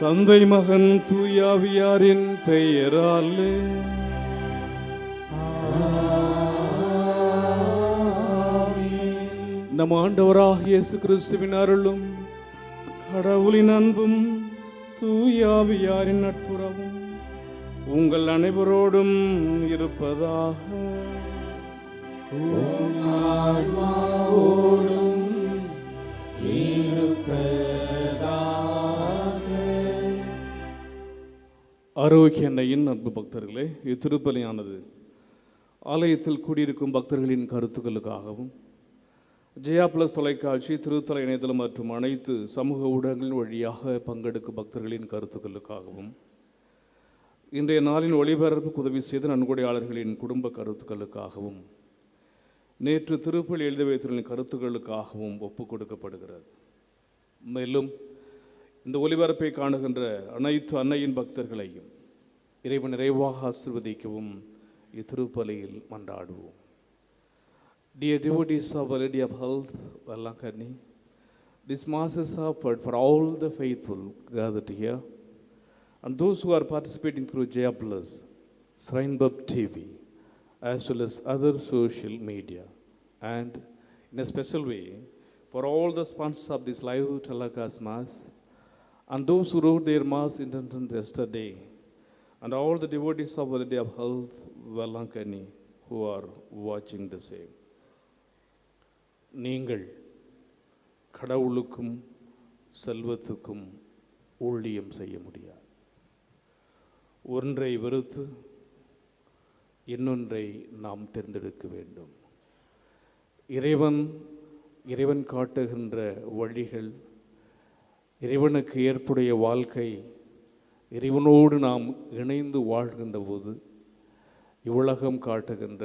தந்தை மகன் தூயாவியாரின் பெயராலே நம் ஆண்டவராகிய இயேசு கிறிஸ்துவின் அருளும் கடவுளின் அன்பும் தூயாவியாரின் நட்புறவும் உங்கள் அனைவரோடும் இருப்பதாக. ஆரோக்கிய அன்னையின் அன்பு பக்தர்களே, இத்திருப்பலியானது ஆலயத்தில் கூடியிருக்கும் பக்தர்களின் கருத்துக்களுக்காகவும் ஜெயா பிளஸ் தொலைக்காட்சி, திருத்தல இணையதளம் மற்றும் அனைத்து சமூக ஊடகங்கள் வழியாக பங்கெடுக்கும் பக்தர்களின் கருத்துக்களுக்காகவும் இன்றைய நாளின் ஒளிபரப்புக்கு உதவி செய்த நன்கொடையாளர்களின் குடும்ப கருத்துக்களுக்காகவும் நேற்று திருப்பலி எழுதி வைத்தவர்களின் கருத்துக்களுக்காகவும் ஒப்புக் கொடுக்கப்படுகிறது. மேலும் இந்த ஒளிபரப்பை காணுகின்ற அனைத்து அன்னையின் பக்தர்களையும் இறைவன் நிறைவாக ஆசீர்வதிக்கவும் இத்திருப்பலியில் மன்றாடுவோம். Dear devotees of Our Lady of Health, Vallankani, this Mass is offered for all the faithful gathered here and those who are participating through Jaya Plus, Shrinebub TV, as well as other social media, and in a special way for all the sponsors of this live telecast Mass and those who wrote their Mass intention yesterday, and all the devotees of Our Lady of Health, Vallankani, who are watching the same. நீங்கள் கடவுளுக்கும் செல்வத்துக்கும் ஊழியம் செய்ய முடியாது. ஒன்றை வெறுத்து இன்னொன்றை நாம் தேர்ந்தெடுக்க வேண்டும். இறைவன் காட்டுகின்ற வழிகள், இறைவனுக்கு ஏற்புடைய வாழ்க்கை, இறைவனோடு நாம் இணைந்து வாழ்கின்ற போது இவ்வுலகம் காட்டுகின்ற,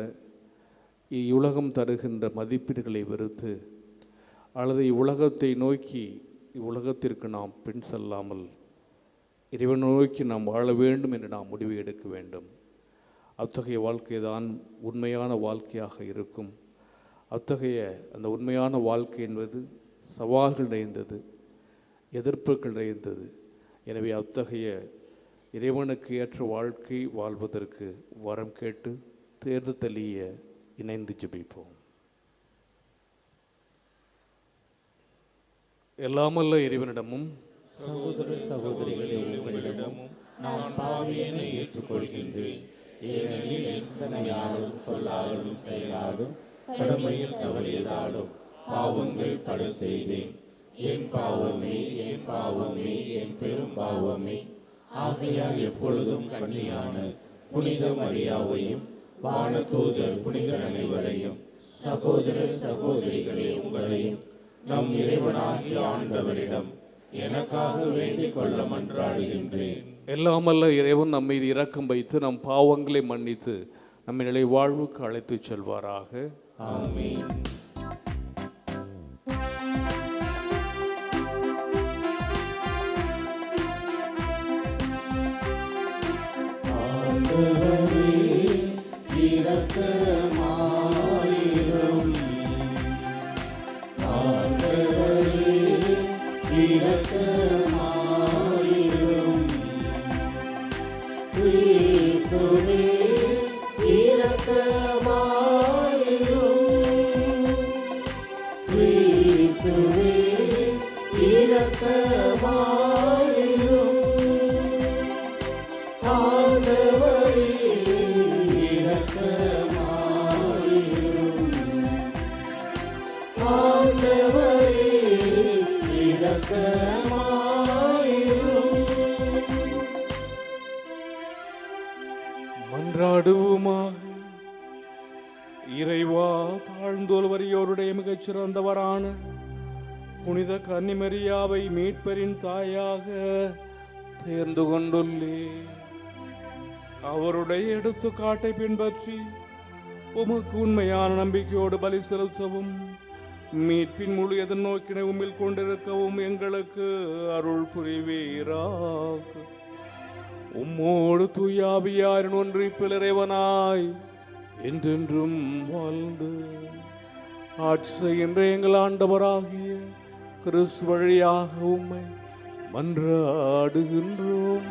இவ்வுலகம் தருகின்ற மதிப்பீடுகளை வெறுத்து அல்லது இவ்வுலகத்தை நோக்கி இவ்வுலகத்திற்கு நாம் பின் செல்லாமல் இறைவனை நோக்கி நாம் வாழ வேண்டும் என்று நாம் முடிவு எடுக்க வேண்டும். அத்தகைய வாழ்க்கை தான் உண்மையான வாழ்க்கையாக இருக்கும். அத்தகைய அந்த உண்மையான வாழ்க்கை என்பது சவால்கள் நிறைந்தது, எதிர்ப்புகள் நிறைந்தது. எனவே அத்தகைய இறைவனுக்கு ஏற்ற வாழ்க்கை வாழ்வதற்கு வரம் கேட்டு தேர்ந்து தெளிய இணைந்து ஜெபிப்போம். எல்லாமல்ல இறைவனிடமும் சகோதர சகோதரிகளே, உங்களிடமும் நான் பாவியனை ஏற்றுக்கொள்கின்றேன். ஏனெனில் என் சிந்தனையாலும் சொல்லாலும் செயலாலும் கடமையில் தவறியதாலும் பாவங்கள் பல செய்தேன். என் பாவமே, என் பாவமே, என் பெரும் பாவமே. ஆகையால் எப்பொழுதும் கன்னியான புனித மரியாவையும் வானதூதர் புனிதர் அனைவரையும், சகோதர சகோதரிகளே உங்களையும் நம் இறைவனாகிய ஆண்டவரிடம் எனக்காக வேண்டிக் கொள்ள மன்றாடுகின்றேன். எல்லாமல்ல இறைவன் நம் மீது இரக்கம் வைத்து நம் பாவங்களை மன்னித்து நம்மை நிலை வாழ்வுக்கு அழைத்துச் செல்வாராக. ஆமென். ஆண்டவரே இரக்கமாயிரும். ஆண்டவரே இரக்கமாயிரும். கிறிஸ்துவே இரக்கமாயிரும். கிறிஸ்துவே இரக்கமாயிரும். ஆண்டவரே இரக்கமாயிரும். ஆண்டவரே இரக்கமாயிரும். மன்றாடுவோமாக. இறைவா, தாழ்ந்தோல் வறியோருடைய மிகச்சிறந்தவரான புனித கன்னிமரியாவை மீட்பரின் தாயாக தேர்ந்து கொண்டுள்ளே. அவருடைய எடுத்துக்காட்டை பின்பற்றி உமக்கு உண்மையான நம்பிக்கையோடு பலி செலுத்தவும் மீட்பின் முழு எதிர்நோக்கினை உம்மில் கொண்டிருக்கவும் எங்களுக்கு அருள் புரிவீராக. உம்மோடு தூயாவியாரின் ஒன்றிப்பில் இறைவனாய் என்றென்றும் வாழ்ந்து ஆட்சி செய்கின்ற எங்கள் ஆண்டவராகிய கிறிஸ்து வழியாக உம்மை மன்றாடுகின்றோம்.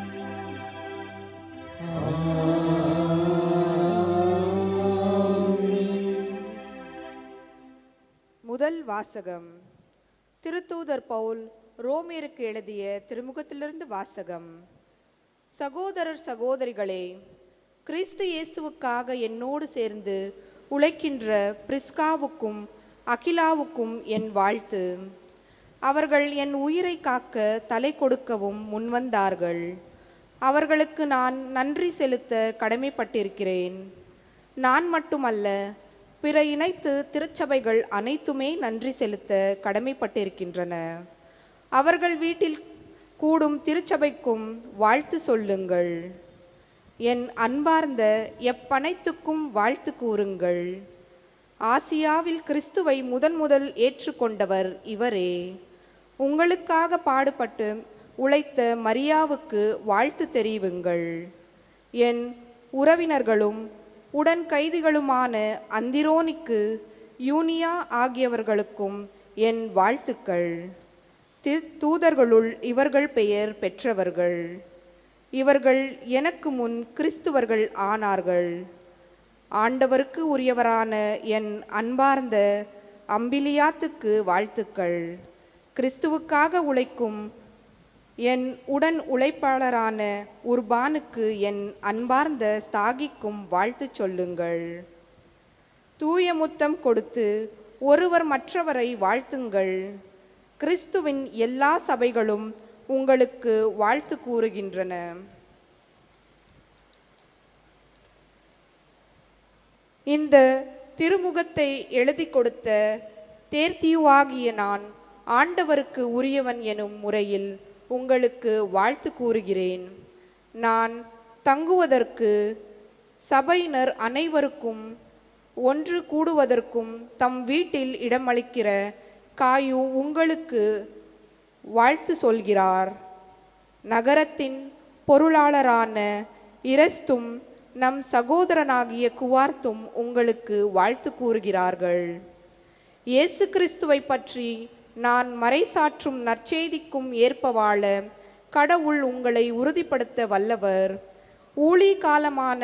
முதல் வாசகம். திருத்தூதர் பவுல் ரோமேருக்கு எழுதிய திருமுகத்திலிருந்து வாசகம். சகோதரர் சகோதரிகளே, கிறிஸ்து இயேசுவுக்காக என்னோடு சேர்ந்து உழைக்கின்ற பிரிஸ்காவுக்கும் அகிலாவுக்கும் என் வாழ்த்து. அவர்கள் என் உயிரை காக்க தலை கொடுக்கவும் முன்வந்தார்கள். அவர்களுக்கு நான் நன்றி செலுத்த கடமைப்பட்டிருக்கிறேன். நான் மட்டுமல்ல, பிற இணைத்து திருச்சபைகள் அனைத்துமே நன்றி செலுத்த கடமைப்பட்டிருக்கின்றன. அவர்கள் வீட்டில் கூடும் திருச்சபைக்கும் வாழ்த்து சொல்லுங்கள். என் அன்பார்ந்த எப்பனைத்துக்கும் வாழ்த்து கூறுங்கள். ஆசியாவில் கிறிஸ்துவை முதல் ஏற்றுக்கொண்டவர் இவரே. உங்களுக்காக பாடுபட்டு உழைத்த மரியாவுக்கு வாழ்த்து தெரிவியுங்கள். என் உறவினர்களும் உடன் கைதிகளுமான அந்திரோனிக்கு, யூனியா ஆகியவர்களுக்கும் என் வாழ்த்துக்கள். தூதர்களுள் இவர்கள் பெயர் பெற்றவர்கள். இவர்கள் எனக்கு முன் கிறிஸ்துவர்கள் ஆனார்கள். ஆண்டவருக்கு உரியவரான என் அன்பார்ந்த அம்பிலியாத்துக்கு வாழ்த்துக்கள். கிறிஸ்துவுக்காக உழைக்கும் என் உடன் உழைப்பாளரான உர்பானுக்கு என் அன்பார்ந்த ஸ்தாகிக்கும் வாழ்த்து சொல்லுங்கள். தூய முத்தம் கொடுத்து ஒருவர் மற்றவரை வாழ்த்துங்கள். கிறிஸ்துவின் எல்லா சபைகளும் உங்களுக்கு வாழ்த்து கூறுகின்றன. இந்த திருமுகத்தை எழுதி கொடுத்த தேர்த்தியுவாகிய நான் ஆண்டவருக்கு உரியவன் எனும் முறையில் உங்களுக்கு வாழ்த்து கூறுகிறேன். நான் தங்குவதற்கு சபையினர் அனைவருக்கும் ஒன்று கூடுவதற்கும் தம் வீட்டில் இடமளிக்கிற காயு உங்களுக்கு வாழ்த்து சொல்கிறார். நகரத்தின் பொருளாளரான இரஸ்தும் நம் சகோதரனாகிய குவார்த்தும் உங்களுக்கு வாழ்த்து கூறுகிறார்கள். இயேசு கிறிஸ்துவை பற்றி நான் மறைசாற்றும் நற்செய்திக்கும் ஏற்ப வாழ கடவுள் உங்களை உறுதிப்படுத்த வல்லவர். ஊழி காலமான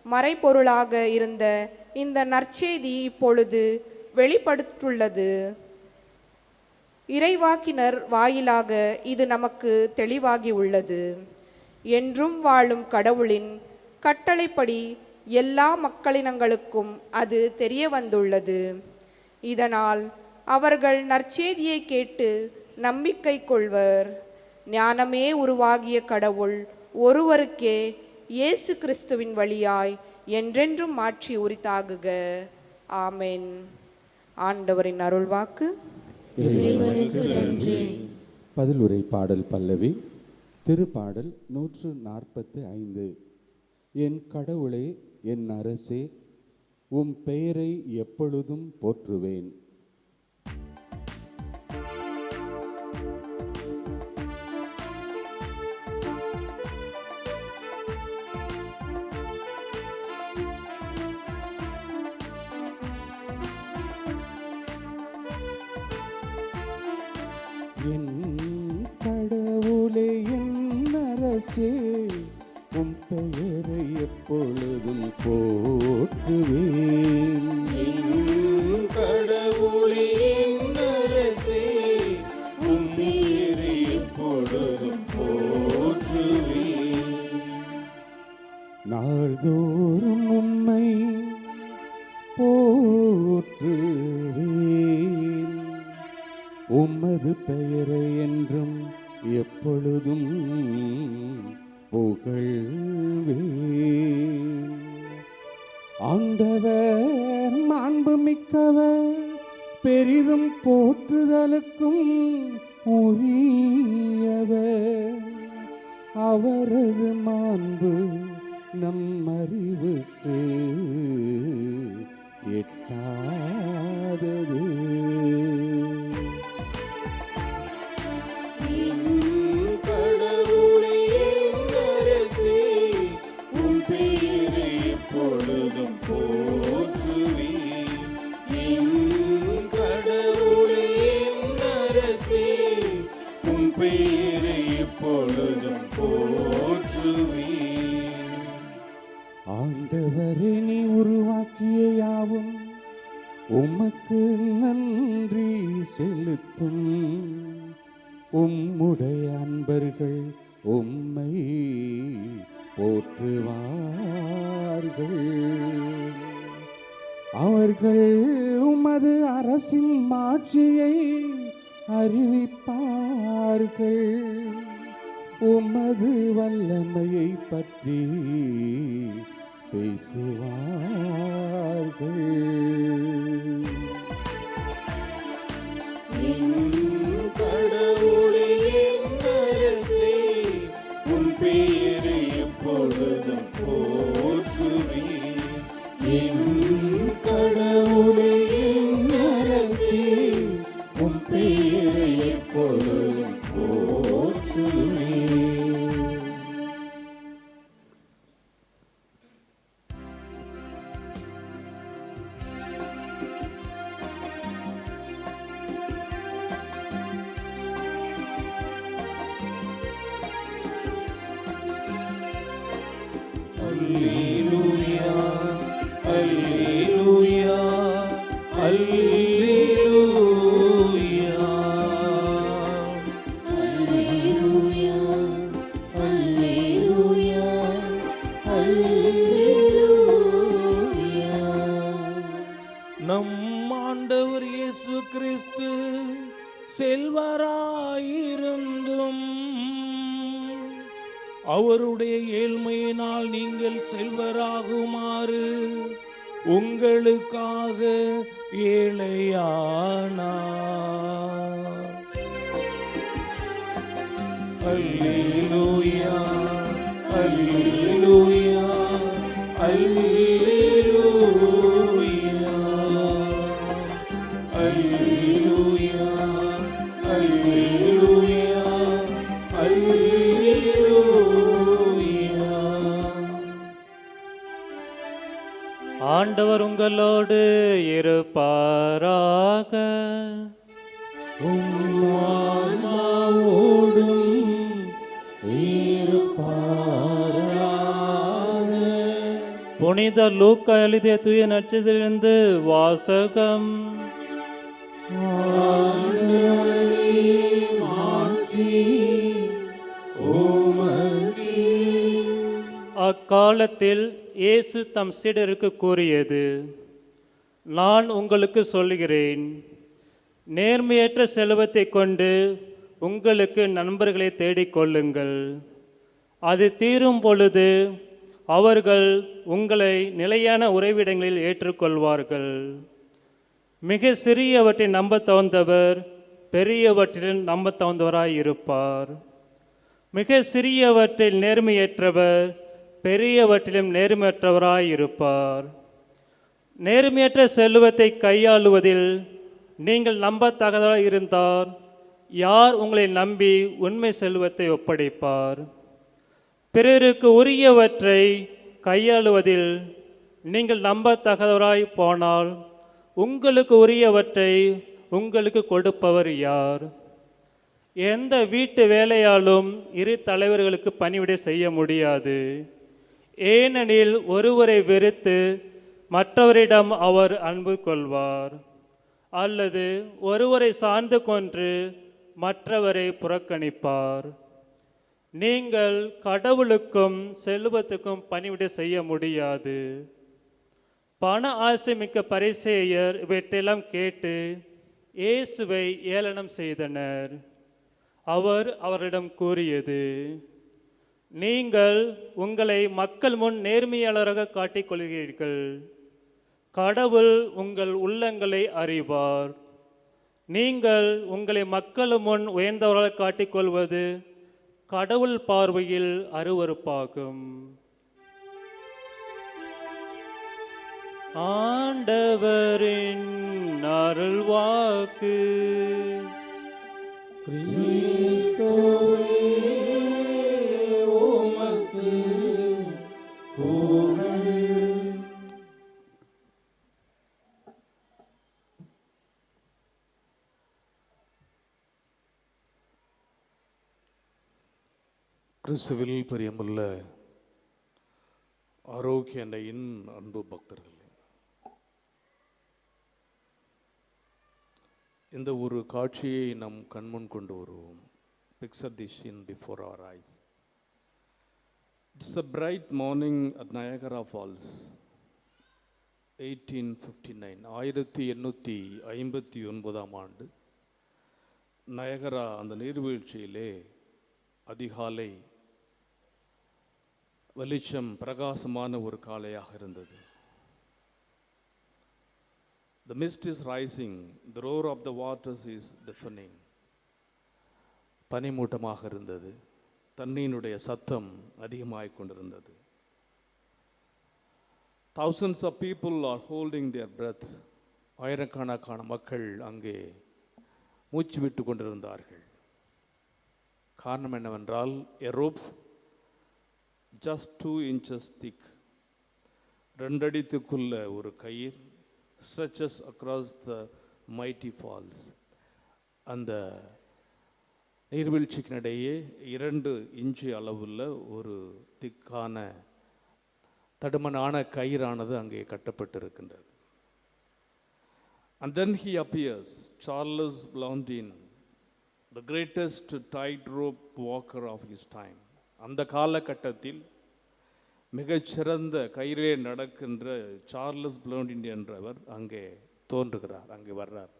மறைபொருளாக இருந்த இந்த நற்செய்தி இப்பொழுது வெளிப்படுத்துள்ளது. இறைவாக்கினர் வாயிலாக இது நமக்கு தெளிவாகி உள்ளது. என்றும் வாழும் கடவுளின் கட்டளைப்படி எல்லா மக்களினங்களுக்கும் அது தெரிய வந்துள்ளது. இதனால் அவர்கள் நற்செய்தியை கேட்டு நம்பிக்கை கொள்வர். ஞானமே உருவாகிய கடவுள் ஒருவருக்கே இயேசு கிறிஸ்துவின் வழியாய் என்றென்றும் மாற்றி உரித்தாகுக. ஆமென். ஆண்டவரின் அருள்வாக்கு. இறைவனுக்கு நன்றி. பதிலுரை பாடல் பல்லவி. திருப்பாடல் 145. என் கடவுளே, என் அரசே, உம் பெயரை எப்பொழுதும் போற்றுவேன். என் கடவுளே, என் அரசே, உம் பெயரை எப்பொழுதும் போற்றுவேன். என் கடவுளே, என் அரசே, உம் பெயரை எப்பொழுதும் போற்றுவேன். நாள்தோறும் உம்மை போற்றுவேன். உமது பெயரை என்றும் எப்பொழுதும் புகழ்வேன். ஆண்டவர் மாண்புமிக்கவர், பெரிதும் போற்றுதலுக்கும் உரியவர். அவரது மாண்பு நம் அறிவுக்கு எட்டாதது. கடவுளே, என் அரசே, உம் பெயரை எப்பொழுதும் போற்றுவேன். என் கடவுளே, என் அரசே, உம் பெயரை எப்பொழுதும் போற்றுவேன். ஆண்டவரே, நீ உருவாக்கிய யாவும் உமக்கு நன்றி செலுத்தும். உம்முடைய அன்பர்கள் உம்மை போற்றுவார்கள். அவர்கள் உமது அரசின் மாட்சியை அறிவிப்பார்கள். உமது வல்லமையை பற்றி பேசுவார்கள். கடவுளே, என் அரசே, உம் பெயரை எப்பொழுதும் போற்றுவேன். என் கடவுளே, என் அரசே, உம் பெயரை எப்பொழுதும் போற்றுவேன். Alleluia, Alleluia, Alleluia. Alleluia, Alleluia, Alleluia. நம் ஆண்டவர் இயேசு கிறிஸ்து செல்வராயிருந்தும் அவருடைய ஏழ்மையினால் நீங்கள் செல்வராகுமாறு உங்களுக்காக ஏழையானார். Alleluia, Alleluia, Alleluia. Alleluia, Alleluia, Alleluia. ஆண்டவர் உங்களோடு இருப்பாராக. புனித லூக்கா எழுதிய தூய நற்செய்தியிலிருந்து வாசகம். அக்காலத்தில் இயேசு தம் சீடருக்கு கூறியது, நான் உங்களுக்கு சொல்லுகிறேன், நேர்மையற்ற செல்வத்தை கொண்டு உங்களுக்கு நண்பர்களை தேடிக்கொள்ளுங்கள். அது தீரும் பொழுது அவர்கள் உங்களை நிலையான உறைவிடங்களில் ஏற்றுக்கொள்வார்கள். மிக சிறியவற்றை நம்ப தகுந்தவர் பெரியவற்றில் நம்ப தகுந்தவராய் இருப்பார். மிக சிறியவற்றில் நேர்மையற்றவர் பெரியவற்றிலும் நேர்மையற்றவராய் இருப்பார். நேர்மையற்ற செல்வத்தை கையாளுவதில் நீங்கள் நம்பத்தக்கதாக இருந்தால் யார் உங்களை நம்பி உண்மை செல்வத்தை ஒப்படைப்பார்? பிறருக்கு உரியவற்றை கையாளுவதில் நீங்கள் நம்பத்தக்கவராய் போனால் உங்களுக்கு உரியவற்றை உங்களுக்கு கொடுப்பவர் யார்? எந்த வீட்டு வேலையாலும் இரு தலைவர்களுக்கு பணிவிடை செய்ய முடியாது. ஏனெனில் ஒருவரை வெறுத்து மற்றவரிடம் அவர் அன்பு கொள்வார், அல்லது ஒருவரை சார்ந்து கொன்று மற்றவரை புறக்கணிப்பார். நீங்கள் கடவுளுக்கும் செல்வத்துக்கும் பணிவிடை செய்ய முடியாது. பண ஆசை மிக்க பரிசேயர் இவற்றையெல்லாம் கேட்டு இயேசுவை ஏளனம் செய்தனர். அவர் அவரிடம் கூறியது, நீங்கள் உங்களை மக்கள் முன் நேர்மையாளராக காட்டிக்கொள்கிறீர்கள். கடவுள் உங்கள் உள்ளங்களை அறிவார். நீங்கள் உங்களை மக்கள் முன் உயர்ந்தவராக காட்டிக்கொள்வது கடவுள் பார்வையில் அருவருப்பாகும். ஆண்டவரின் அருள்வாக்கு. கிறிஸ்துவில் பிரியமுள்ள ஆரோக்கிய அன்னையின் அன்பு பக்தர்கள், இந்த ஒரு காட்சியை நம் கண்முன் கொண்டு வருவோம். Picture this scene before our eyes. It's a bright morning at Niagara Falls, 1859. 1859 ஆண்டு நயகரா அந்த நீர்வீழ்ச்சியிலே அதிகாலை வெளிச்சம் பிரகாசமான ஒரு காலையாக இருந்தது. The mist is rising, the roar of the waters is deafening. பனிமூட்டமாக இருந்தது, தண்ணீருடைய சத்தம் அதிகமாகிக் கொண்டிருந்தது. Thousands of people are holding their breath. ஆயிரக்கணக்கான மக்கள் அங்கே மூச்சு விட்டு கொண்டிருந்தார்கள். காரணம் என்னவென்றால், a rope just 2 inches thick, 2 அடிக்குள்ள ஒரு கயிறு stretches across the mighty falls. அந்த நீர்வீழ்ச்சிக்கினிடையே 2 இன்ச்சு அளவுள்ள ஒரு திக்கான தடிமனான கயிறானது அங்கே கட்டப்பட்டிருக்கின்றது. And then he appears, Charles Blondin, the greatest tightrope walker of his time. அந்த காலகட்டத்தில் மிகச்சிறந்த கயிறே நடக்கின்ற சார்லஸ் ப்ளோண்டின் என்றவர் அங்கே தோன்றுகிறார், அங்கே வர்றார்.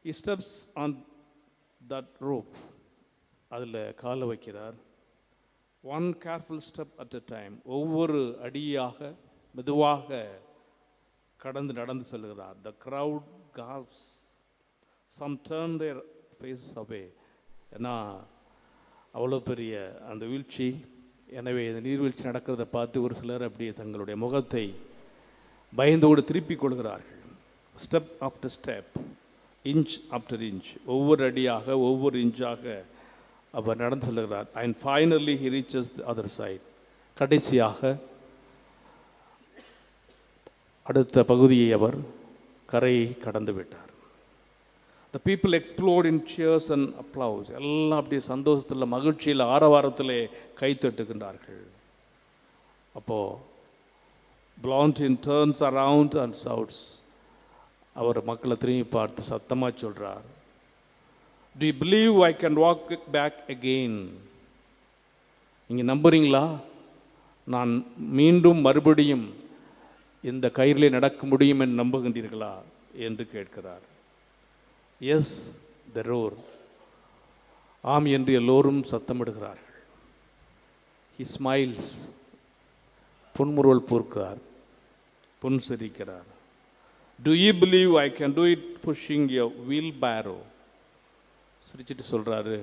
He steps on that rope, அதில் காலை வைக்கிறார். One careful step at a time, ஒவ்வொரு அடியாக மெதுவாக நடந்து செல்கிறார். The crowd gasps, some turn their faces away. ஏன்னா அவ்வளோ பெரிய அந்த வீழ்ச்சி. எனவே இந்த நீர்வீழ்ச்சி நடக்கிறத பார்த்து ஒரு சிலர் அப்படியே தங்களுடைய முகத்தை பயந்தோடு திருப்பிக் கொள்கிறார்கள். Step after step, inch after inch, ஒவ்வொரு அடியாக ஒவ்வொரு இன்ச்சாக அவர் நடந்து செல்கிறார். And finally he reaches the other side. கடைசியாக அடுத்த பகுதியை அவர் கரையை கடந்து விட்டார். The people explode in cheers and applause. எல்லாம் அப்படியே சந்தோஷத்தில், மகிழ்ச்சியில், ஆரவாரத்திலே கைத்தட்டுகின்றார்கள். அப்போது Blondin turns around and shouts. அவர் மக்களை திரும்பி பார்த்து சத்தமாக சொல்கிறார், Do you believe I can walk back again? நீங்கள் நம்புறீங்களா? நான் மீண்டும் மறுபடியும் இந்த கயிறிலே நடக்க முடியும் என்று நம்புகின்றீர்களா என்று கேட்கிறார். எஸ் த ரோர், ஆம் என்று எல்லோரும் சத்தமிடுகிறார்கள். ஹி ஸ்மைல்ஸ், புன்முறுவல் பூர்க்கிறார், புன்சிரிக்கிறார். Do you believe I can do it pushing a wheelbarrow? சிரிச்சிட்டு சொல்கிறாரு,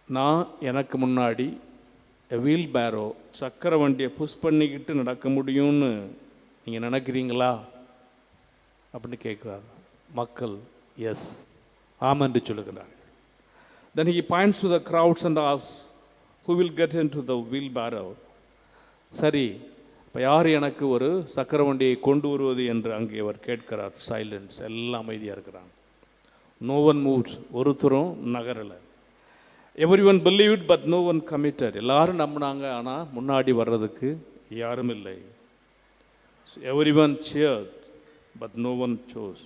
நான் எனக்கு முன்னாடி வீல் பேரோ சக்கர வண்டியை புஷ் பண்ணிக்கிட்டு நடக்க முடியும்னு நீங்கள் நினைக்கிறீங்களா அப்படின்னு கேட்குறாரு. மக்கள் எஸ், ஆமாம் என்று சொல்லுகிறார். Then he points to the crowds and asks, who will get into the wheelbarrow? சரி, இப்போ யார் எனக்கு ஒரு சக்கர வண்டியை கொண்டு வருவது என்று அங்கே அவர் கேட்கிறார். சைலன்ஸ், எல்லாம் அமைதியாக இருக்கிறாங்க. நோ ஒன் மூவ்ஸ், ஒருத்தரும் நகரலை. Everyone believed but no one committed. எல்லாரும் நம்பினாங்க, ஆனால் முன்னாடி வர்றதுக்கு யாரும் இல்லை. Everyone cheered but no one chose.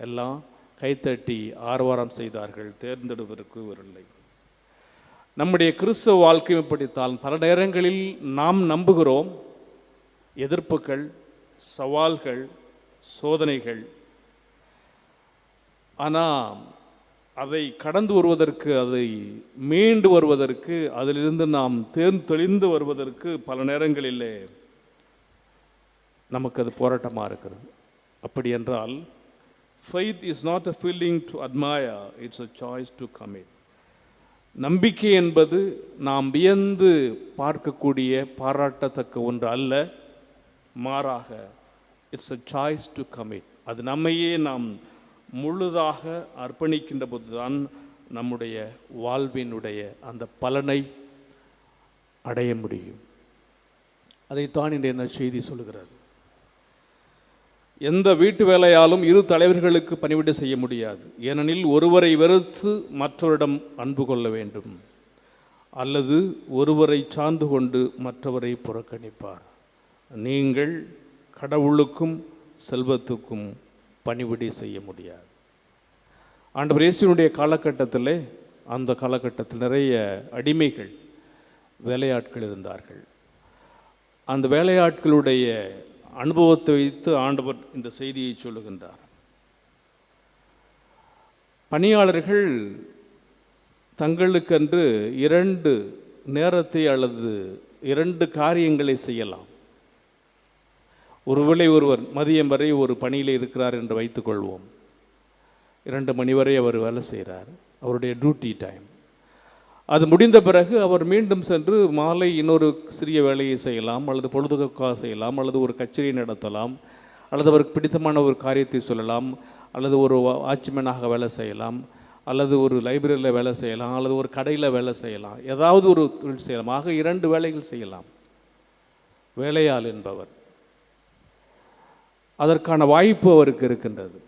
எல்லாம் கைத்தட்டி ஆர்வாரம் செய்தார்கள், தேர்ந்தெடுப்பதற்கு வரவில்லை. நம்முடைய கிறிஸ்தவ வாழ்க்கை இப்படித்தான். பல நேரங்களில் நாம் நம்புகிறோம், எதிர்ப்புகள், சவால்கள், சோதனைகள், ஆனால் அதை கடந்து வருவதற்கு, அதை மீண்டு வருவதற்கு, அதிலிருந்து நாம் தெளிந்து வருவதற்கு பல நேரங்களிலே நமக்கு அது போராட்டமாக இருக்கிறது. அப்படி என்றால் faith is not a feeling to admire, it's a choice to commit. நம்பிக்கை என்பது நாம் வியந்து பார்க்கக்கூடிய, பாராட்டத்தக்க ஒன்று அல்ல, மாறாக it's a choice to commit. அது நம்மையே நாம் முழுதாக அர்ப்பணிக்கின்ற போதுதான் நம்முடைய வாழ்வினுடைய அந்த பலனை அடைய முடியும். அதைத்தான் இன்றைய செய்தி சொல்கிறது. எந்த வீட்டு வேலையாலும் இரு தலைவர்களுக்கு பணிவிடை செய்ய முடியாது. ஏனெனில் ஒருவரை வெறுத்து மற்றவரிடம் அன்பு கொள்ள வேண்டும், அல்லது ஒருவரை சார்ந்து கொண்டு மற்றவரை புறக்கணிப்பார். நீங்கள் கடவுளுக்கும் செல்வத்துக்கும் பணிவிடை செய்ய முடியாது. ஆண்டவர் இயேசுவினுடைய காலகட்டத்தில், அந்த காலகட்டத்தில் நிறைய அடிமைகள், வேலையாட்கள் இருந்தார்கள். அந்த வேலையாட்களுடைய அனுபவத்தை வைத்து ஆண்டவர் இந்த செய்தியை சொல்லுகின்றார். பணியாளர்கள் தங்களுக்கென்று 2 நேரத்தை அல்லது 2 காரியங்களை செய்யலாம். ஒருவேளை ஒருவர் மதியம் வரை ஒரு பணியில் இருக்கிறார் என்று வைத்துக்கொள்வோம். 2 மணி வரை அவர் வேலை செய்கிறார், அவருடைய டியூட்டி டைம். அது முடிந்த பிறகு அவர் மீண்டும் சென்று மாலை இன்னொரு சிறிய வேலையை செய்யலாம், அல்லது பொழுதுபோக்காக செய்யலாம், அல்லது ஒரு கச்சேரி நடத்தலாம், அல்லது அவருக்கு பிடித்தமான ஒரு காரியத்தை சொல்லலாம், அல்லது ஒரு வாட்ச்மேனாக வேலை செய்யலாம், அல்லது ஒரு லைப்ரரியில் வேலை செய்யலாம், அல்லது ஒரு கடையில் வேலை செய்யலாம், ஏதாவது ஒரு தொழில் செய்யலாம். ஆக 2 வேலைகள் செய்யலாம். வேலையாள் என்பவர், அதற்கான வாய்ப்பு அவருக்கு இருக்கின்றது.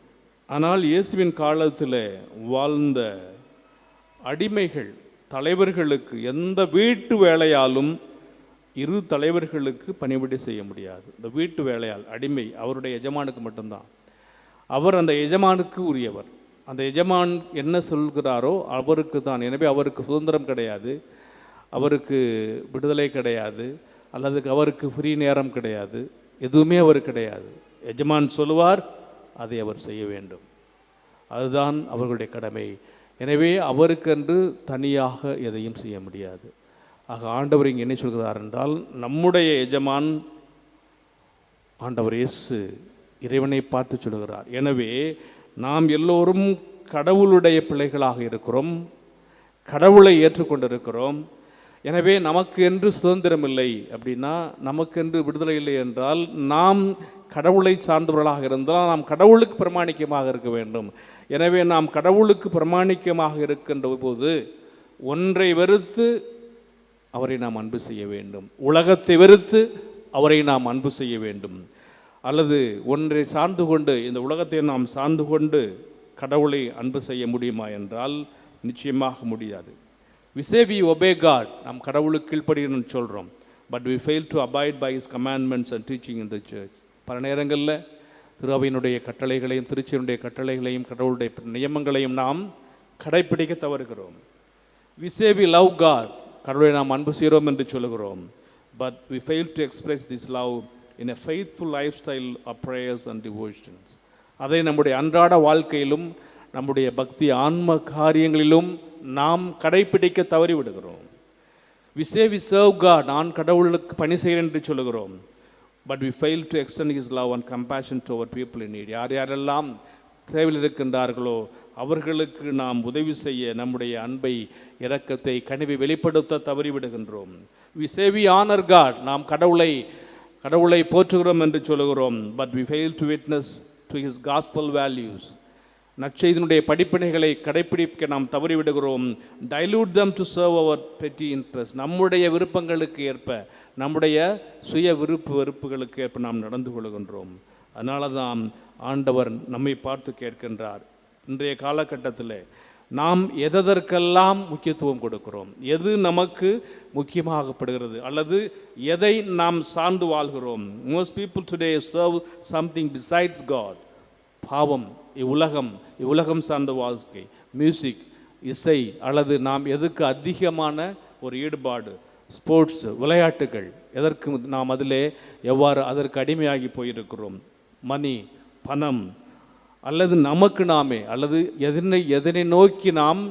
ஆனால் இயேசுவின் காலத்தில் வாழ்ந்த அடிமைகள், தலைவர்களுக்கு, எந்த வீட்டு வேலையாலும் 2 தலைவர்களுக்கு பணிவிடை செய்ய முடியாது. இந்த வீட்டு வேலையால் அடிமை அவருடைய எஜமானுக்கு மட்டும்தான். அவர் அந்த எஜமானுக்கு உரியவர். அந்த எஜமான் என்ன சொல்கிறாரோ அவருக்கு தான். எனவே அவருக்கு சுதந்திரம் கிடையாது, அவருக்கு விடுதலை கிடையாது, அல்லது அவருக்கு ஃப்ரீ நேரம் கிடையாது, எதுவுமே அவர் கிடையாது. எஜமான் சொல்லுவார், அதை அவர் செய்ய வேண்டும். அதுதான் அவர்களுடைய கடமை. எனவே அவருக்கென்று தனியாக எதையும் செய்ய முடியாது. ஆக ஆண்டவர் இங்கே என்ன சொல்கிறார் என்றால், நம்முடைய எஜமான் ஆண்டவர் இயேசு இறைவனை பார்த்து சொல்கிறார். எனவே நாம் எல்லோரும் கடவுளுடைய பிள்ளைகளாக இருக்கிறோம், கடவுளை ஏற்றுக்கொண்டிருக்கிறோம். எனவே நமக்கு என்று சுதந்திரம் இல்லை அப்படின்னா, நமக்கென்று விடுதலை இல்லை என்றால், நாம் கடவுளை சார்ந்தவர்களாக இருந்தால் நாம் கடவுளுக்கு பிரமாணிக்கமாக இருக்க வேண்டும். எனவே நாம் கடவுளுக்கு பிரமாணிக்கமாக இருக்கின்ற போது ஒன்றை வெறுத்து அவரை நாம் அன்பு செய்ய வேண்டும், உலகத்தை வெறுத்து அவரை நாம் அன்பு செய்ய வேண்டும். அல்லது ஒன்றை சார்ந்து கொண்டு இந்த உலகத்தை நாம் சார்ந்து கொண்டு கடவுளை அன்பு செய்ய முடியுமா என்றால் நிச்சயமாக முடியாது. We say we obey God, நாம் கடவுளுக்கு கீழ்ப்படியணும்னு சொல்கிறோம். But we fail to abide by his commandments and teaching in the church. பல நேரங்களில் திருவையினுடைய கட்டளைகளையும் திருச்சியினுடைய கட்டளைகளையும் கடவுளுடைய நியமங்களையும் நாம் கடைப்பிடிக்க தவறுகிறோம். We say we love God, கடவுளை நாம் அன்பு செய்கிறோம் என்று சொல்லுகிறோம். But we fail to express this love in a faithful lifestyle of prayers and devotions. அதை நம்முடைய அன்றாட வாழ்க்கையிலும் நம்முடைய பக்தி ஆன்ம காரியங்களிலும் நாம் கடைப்பிடிக்க தவறி விடுகிறோம். We say we serve God, நான் கடவுளுக்கு பணி செய்கிறேன் என்று சொல்லுகிறோம். But we fail to extend his love and compassion to our people in need. யார் யாரெல்லாம் தேவையில் இருக்கின்றார்களோ அவர்களுக்கு நாம் உதவி செய்ய நம்முடைய அன்பை இரக்கத்தை கனிவை வெளிப்படுத்த தவறிவிடுகின்றோம். We say we honor God, நாம் கடவுளை போற்றுகிறோம் என்று சொல்லுகிறோம். But we fail to witness to his gospel values. நற்செய்தியினுடைய படிப்பினைகளை கடைப்பிடிக்க நாம் தவறிவிடுகிறோம். Dilute them to serve our petty interest. நம்முடைய விருப்பங்களுக்கு ஏற்ப நம்முடைய சுய வெறுப்புகளுக்கு ஏற்ப நாம் நடந்து கொள்கின்றோம். அதனால தான் ஆண்டவர் நம்மை பார்த்து கேட்கின்றார், இன்றைய காலகட்டத்தில் நாம் எதற்கெல்லாம் முக்கியத்துவம் கொடுக்கிறோம், எது நமக்கு முக்கியமாகப்படுகிறது அல்லது எதை நாம் சார்ந்து வாழ்கிறோம். Most people today serve something besides God. பாவம், இவ்வுலகம் சார்ந்த வாழ்க்கை, மியூசிக், இசை, அல்லது நாம் எதுக்கு அதிகமான ஒரு ஈடுபாடு, ஸ்போர்ட்ஸ், விளையாட்டுகள், எதற்கு நாம் அதிலே எவ்வாறு அதற்கு அடிமையாகி போயிருக்கிறோம். மணி, பணம், அல்லது நமக்கு நாமே, அல்லது எதனை நோக்கி நாம்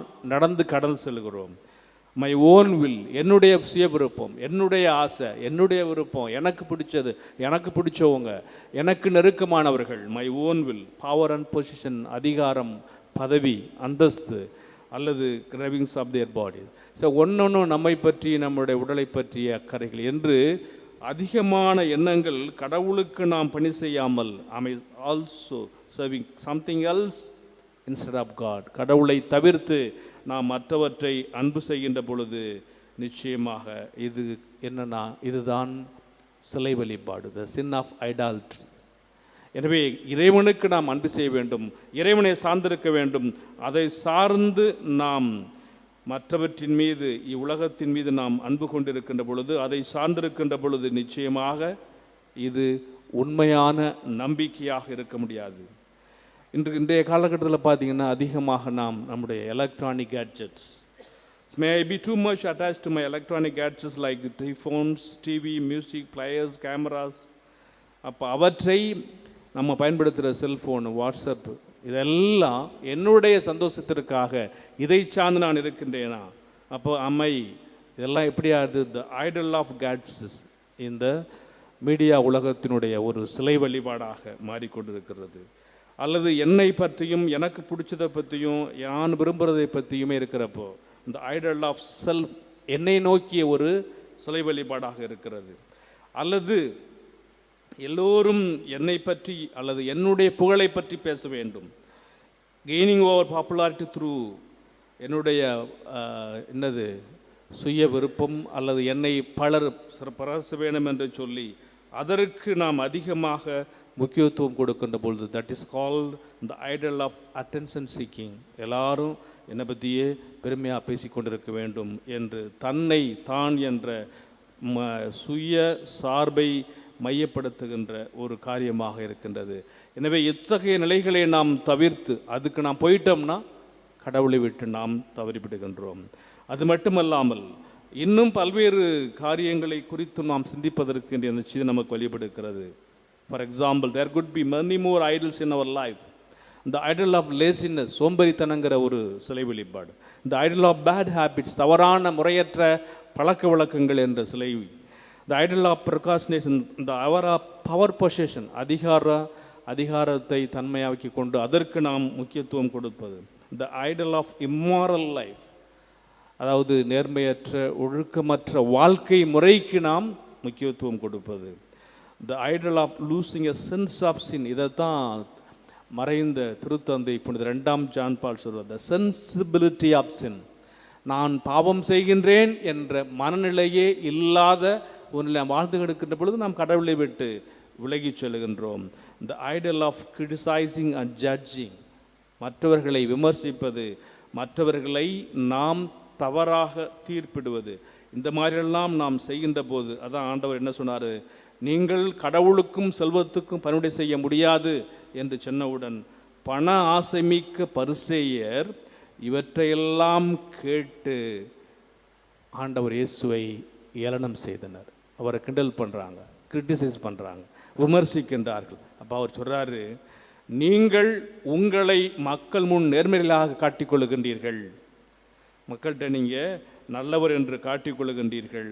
கடந்து செல்கிறோம். மை ஓன் வில், என்னுடைய சுய விருப்பம், என்னுடைய ஆசை, என்னுடைய விருப்பம், எனக்கு பிடிச்சது, எனக்கு பிடிச்சவங்க, எனக்கு நெருக்கமானவர்கள். My own will, power and position, அதிகாரம், பதவி, அந்தஸ்து, அல்லது cravings of their body. So ஒன்று நம்மை பற்றி, நம்முடைய உடலை பற்றிய அக்கறைகள் என்று அதிகமான எண்ணங்கள் கடவுளுக்கு நாம் பணி செய்யாமல் also serving something else instead of God. கடவுளை தவிர்த்து நாம் மற்றவற்றை அன்பு செய்கின்ற பொழுது நிச்சயமாக இது என்னன்னா, இதுதான் சிலை வழிபாடு, த சின் ஆஃப் ஐடால்ட்ரி. எனவே இறைவனுக்கு நாம் அன்பு செய்ய வேண்டும், இறைவனை சார்ந்திருக்க வேண்டும். அதை சார்ந்து நாம் மற்றவற்றின் மீது, இவ்வுலகத்தின் மீது நாம் அன்பு கொண்டிருக்கின்ற பொழுது, அதை சார்ந்திருக்கின்ற பொழுது நிச்சயமாக இது உண்மையான நம்பிக்கையாக இருக்க முடியாது. இன்றைய காலகட்டத்தில் பார்த்தீங்கன்னா அதிகமாக நாம் நம்முடைய electronic gadgets, may I be too much attach to my electronic gadgets like phones, TV, music players, cameras. அப்போ அவற்றை நம்ம பயன்படுத்துகிற செல்ஃபோன், வாட்ஸ்அப், இதெல்லாம் என்னுடைய சந்தோஷத்திற்காக இதை சார்ந்து நான் இருக்கின்றேனா? அப்போ இதெல்லாம் எப்படி ஆகுது? த ஐடல் ஆஃப் கேட்ஜெட்ஸ் இந்த மீடியா உலகத்தினுடைய ஒரு சிலை வழிபாடாக மாறிக்கொண்டிருக்கிறது. அல்லது என்னை பற்றியும் எனக்கு பிடிச்சதை பற்றியும் நான் விரும்புகிறதை பற்றியுமே இருக்கிறப்போ இந்த ஐடல் ஆஃப் செல்ஃப், என்னை நோக்கிய ஒரு சிலை வழிபாடாக இருக்கிறது. அல்லது எல்லோரும் என்னை பற்றி அல்லது என்னுடைய புகழை பற்றி பேச வேண்டும். கெய்னிங் ஓவர் பாப்புலாரிட்டி த்ரூ என்னுடைய சுய விருப்பம், அல்லது என்னை பலர் பரச வேணும் என்று சொல்லி அதற்கு நாம் அதிகமாக முக்கியத்துவம் கொடுக்கின்ற பொழுது that is called the idol of attention seeking. எல்லாரும் என்னை பற்றியே பெருமையாக பேசிக்கொண்டிருக்க வேண்டும் என்று தன்னை தான் என்ற சுய சார்பை மையப்படுத்துகின்ற ஒரு காரியமாக இருக்கின்றது. எனவே இத்தகைய நிலைகளை நாம் தவிர்த்து அதுக்கு நாம் போயிட்டோம்னா கடவுளை விட்டு நாம் தவறிவிடுகின்றோம். அது மட்டுமல்லாமல் இன்னும் பல்வேறு காரியங்களை குறித்து நாம் சிந்திப்பதற்கு இந்த நிச்சயம் நமக்கு வழிபடுகிறது. For example, there could be many more idols in our life. இந்த ஐடல் ஆஃப் லேசினஸ், சோம்பேறித்தனங்கிற ஒரு சிலை வழிபாடு. இந்த ஐடல் ஆஃப் பேட் ஹேபிட்ஸ், தவறான முறையற்ற பழக்க வழக்கங்கள் என்ற சிலை. த ஐடல் ஆஃப் ப்ரொகாஸ்டினேஷன், இந்த அவர் ஆஃப் பவர் பொசேஷன், அதிகாரத்தை தன்மையாக்கி கொண்டு அதற்கு நாம் முக்கியத்துவம் கொடுப்பது. The idol of immoral life, அதாவது நேர்மையற்ற ஒழுக்கமற்ற வாழ்க்கை முறைக்கு நாம் முக்கியத்துவம் கொடுப்பது. The idol of losing a sense of sin, இதைத்தான் மறைந்த திருத்தந்தை புனித 2ஆம் ஜான் பால் சொல்வது, த சென்சிபிலிட்டி ஆஃப் சின். நான் பாவம் செய்கின்றேன் என்ற மனநிலையே இல்லாத ஒன்றில் வாழ்ந்து கிடக்கின்ற பொழுது நாம் கடவுளை விட்டு விலகிச் செல்கின்றோம். the idol of criticizing and judging, மற்றவர்களை விமர்சிப்பது, மற்றவர்களை நாம் தவறாக தீர்ப்பிடுவது, இந்த மாதிரியெல்லாம் நாம் செய்கின்ற போது அதான் ஆண்டவர் என்ன சொன்னார், நீங்கள் கடவுளுக்கும் செல்வத்துக்கும் பணிவிடை செய்ய முடியாது என்று சொன்னவுடன் பண ஆசைமிக்க பரிசேயர் இவற்றையெல்லாம் கேட்டு ஆண்டவர் இயேசுவை ஏளனம் செய்தனர். அவரை கிண்டல் பண்ணுறாங்க, கிரிட்டிசைஸ் பண்ணுறாங்க, விமர்சிக்கின்றார்கள். அப்போ அவர் சொல்கிறாரு, நீங்கள் உங்களை மக்கள் முன் நேர்மையாக காட்டிக்கொள்கின்றீர்கள், மக்கள்கிட்ட நீங்கள் நல்லவர் என்று காட்டிக்கொள்கின்றீர்கள்,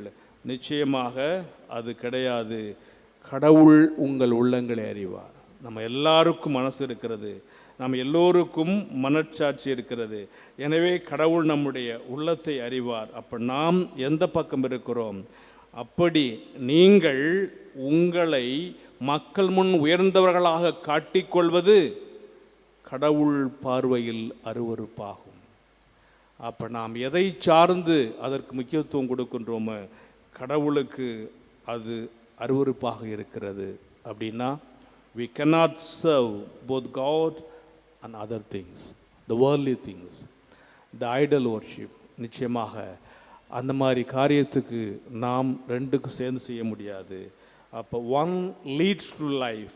நிச்சயமாக அது கிடையாது. கடவுள் உங்கள் உள்ளங்களை அறிவார். நம்ம எல்லாருக்கும் மனசு இருக்கிறது, நம்ம எல்லோருக்கும் மனச்சாட்சி இருக்கிறது. எனவே கடவுள் நம்முடைய உள்ளத்தை அறிவார். அப்போ நாம் எந்த பக்கம் இருக்கிறோம்? அப்படி நீங்கள் உங்களை மக்கள் முன் உயர்ந்தவர்களாக காட்டிக்கொள்வது கடவுள் பார்வையில் அருவருப்பாகும். அப்போ நாம் எதை சார்ந்து அதற்கு முக்கியத்துவம் கொடுக்கின்றோமோ கடவுளுக்கு அது அருவருப்பாக இருக்கிறது. அப்படின்னா we cannot serve both God and other things, the worldly things, the idol worship. நிச்சயமாக அந்த மாதிரி காரியத்துக்கு நாம் ரெண்டுக்கும் சேர்ந்து செய்ய முடியாது. அப்போ ஒன் லீட்ஸ் டு லைஃப்,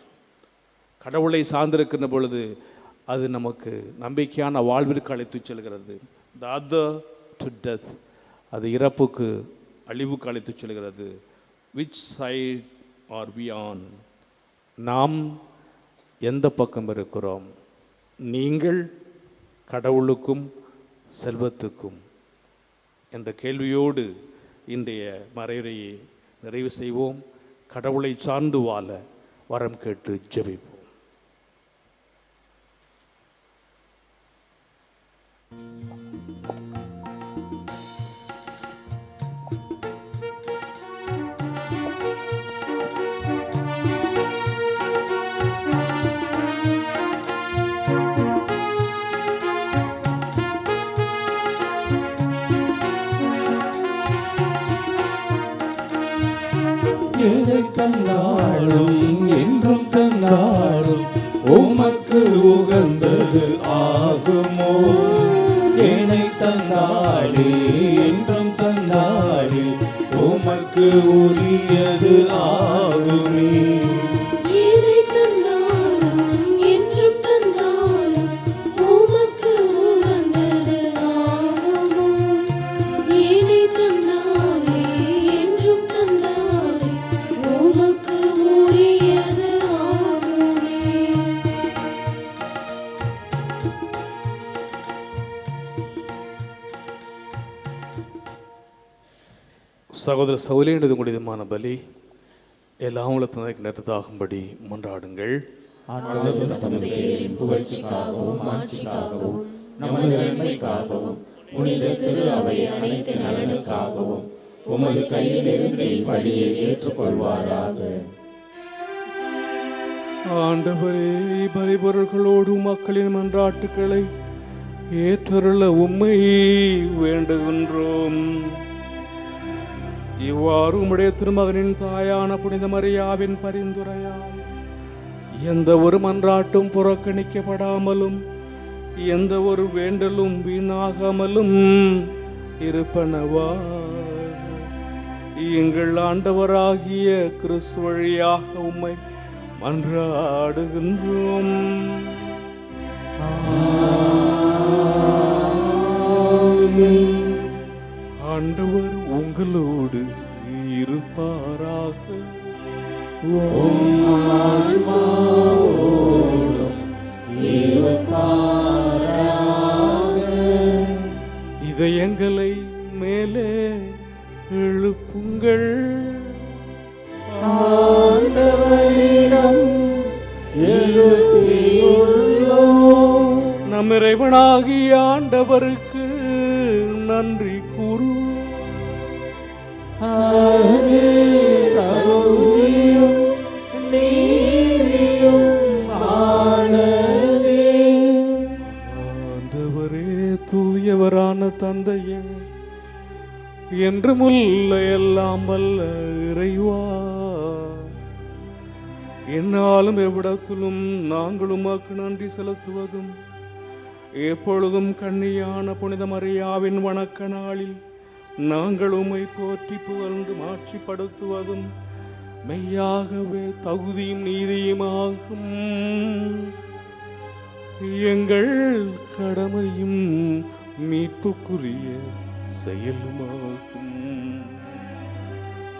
கடவுளை சார்ந்திருக்கின்ற பொழுது அது நமக்கு நம்பிக்கையான வாழ்விற்கு அழைத்து செல்கிறது. the other to death, அது இறப்புக்கு அழிவுக்கு அழைத்து செல்கிறது. which side are we on? நாம் எந்த பக்கம் இருக்கிறோம்? நீங்கள் கடவுளுக்கும் செல்வத்துக்கும் என்ற கேள்வியோடு இன்றைய மறையுரையை நிறைவு செய்வோம். கடவுளை சார்ந்து வாழ வரம் கேட்டு ஜெபிப்போம். எதை தந்தாலும் என்றும் தந்தாலும் உமக்கு உகந்தது ஆகுமோ? என்னை தந்தாலே என்றும் தந்தாலே உமக்கு உரியது ஆகுமே. எதை தந்தாலும் என்றும் தந்தாலும் உமக்கு உகந்தது ஆகுமோ? எதை தந்தாலே என்றும் தந்தாலே உமக்கு உரியது ஆகுமே. சகோதர சௌலியனது உங்களுடையமான பலி எல்லாம் உள்ள தந்தைக்கு நேரத்தாகும்படி மன்றாடுங்கள். தமது பெயரின் புகழ்ச்சிக்காகவும் மாட்சிக்காகவும் நமது நன்மைக்காகவும் புனித திரு அவை அனைத்து நலனுக்காகவும் உமது கையிலிருந்து இப்படியை ஏற்றுக்கொள்வாராக. ஆண்டவரே, பலிபொருள்களோடு மக்களின் மன்றாட்டுக்களை ஏற்றருள உம்மை வேண்டுகின்றோம். இவ்வாறு உம்முடைய திருமகனின் தாயான புனித மரியாவின் பரிந்துரையால் எந்த ஒரு மன்றாட்டும் புறக்கணிக்கப்படாமலும் எந்த ஒரு வேண்டலும் வீணாகாமலும் இருப்பனவா எங்கள் ஆண்டவராகிய கிறிஸ்து வழியாக உம்மை மன்றாடுகின்றோம். ஆண்டவர் உங்களோடு இருப்பாராக. இதயங்களை மேலே எழுப்புங்கள். நம் இறைவனாகிய ஆண்டவருக்கு நன்றி கூறு. ஆண்டவரே, தூயவரான தந்தையே, என்றுமுள்ள எல்லாம் வல்ல இறைவா, என்னாலும் எவ்விடத்திலும் நாங்கள் உமக்கு நன்றி செலுத்துவதும் எப்பொழுதும் கன்னியான புனித மரியாவின் வணக்க நாளில் நாங்கள் உம்மை போற்றி புகழ்ந்து மாட்சிப்படுத்துவதும் மெய்யாகவே தகுதியும் நீதியுமாகும். எங்கள் கடமையும் மீட்புக்குரிய செயலுமாகும்.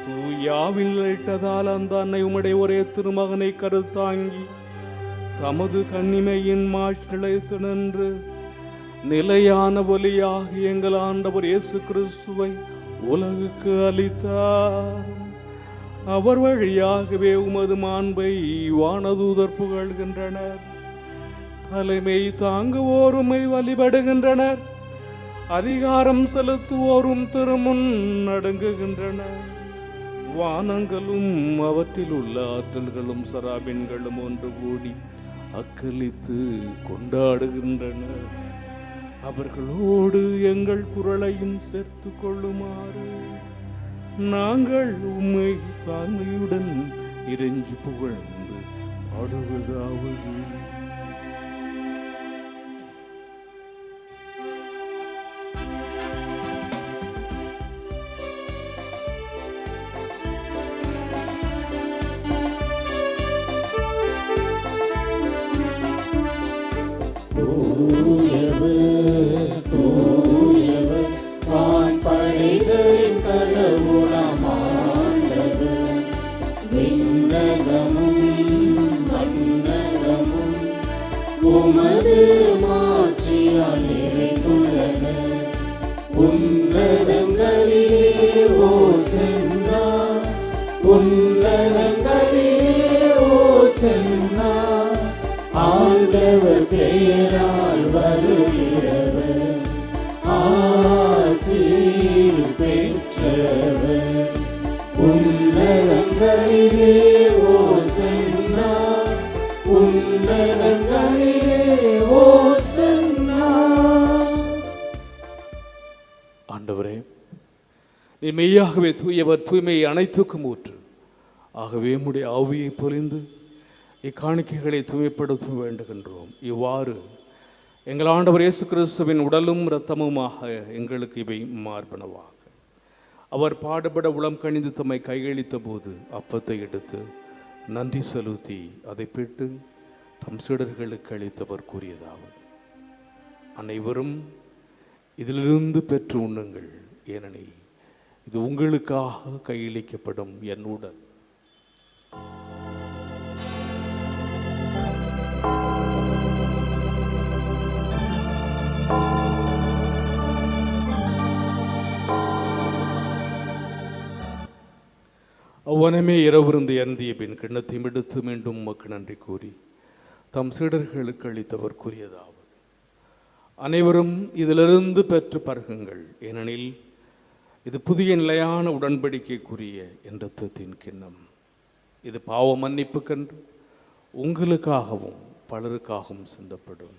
தூயாவில் இட்டதால் அந்த அன்னை உம்முடைய ஒரே திருமகனை கருத்தாங்கி தமது கன்னிமையின் மாட்சிகளை நின்று நிலையான ஒலியாக எங்கள் ஆண்டவர் இயேசு கிறிஸ்துவை உலகுக்கு அளித்தார். அவர் வழியாகவே உமது மாண்பை வானதூதர் புகழ்கின்றனர். தலைமை தாங்குவோருமை வழிபடுகின்றனர். அதிகாரம் செலுத்துவோரும் திருமுன் நடுங்குகின்றனர். வானங்களும் அவற்றில் உள்ள ஆற்றல்களும் சராபின்களும் ஒன்று கூடி அக்களித்து கொண்டாடுகின்றனர். அவர்களோடு எங்கள் குரலையும் சேர்த்து கொள்ளுமாறு நாங்கள் உம்மை தாழ்மையுடன் இறைஞ்சி புகழ்ந்து பாடுவதாவது. உமது மாட்சியால் நிறைந்துள்ளன. உன்னதங்களிலே ஓசன்னா, உன்னதங்களிலே ஓசன்னா. ஆண்டவர் பெயரால் வருகிறவர் ஆசி பெற்றவர். உன்னதங்களிலே ஓசன்னா, உன்னதங்களிலே ஓசன்னா. ஆண்டவரே, நீ மெய்யாகவே தூயவர், தூய்மையை அனைத்துக்கும் ஊற்று. ஆகவே உம்முடைய ஆவியை பொழிந்து இக்காணிக்கைகளை தூய்மைப்படுத்த வேண்டுகின்றோம். இவ்வாறு எங்கள் ஆண்டவர் இயேசு கிறிஸ்துவின் உடலும் இரத்தமுமாக எங்களுக்கு இவை மார்பனவாக. அவர் பாடுபட உளம் கணிந்து தம்மை கையளித்த போது அப்பத்தை எடுத்து நன்றி செலுத்தி அதை பெற்று தம் சீடர்களுக்கு அளித்தவர் கூறியதாவது: அனைவரும் இதிலிருந்து பெற்று உண்ணுங்கள், ஏனெனில் இது உங்களுக்காக கையளிக்கப்படும் என் உடல். அவ்வனமே இரவிருந்து இறந்திய பின் கிண்ணத்தையும் எடுத்து மீண்டும் உமக்கு நன்றி கூறி தம் சீடர்களுக்கு அளித்தவர் கூறியதாவது: அனைவரும் இதிலிருந்து பெற்று பருகுங்கள், ஏனெனில் இது புதிய நிலையான உடன்படிக்கைக்குரிய என் இரத்தத்தின் கிண்ணம். இது பாவ மன்னிப்புக்கென்று உங்களுக்காகவும் பலருக்காகவும் சிந்தப்படும்.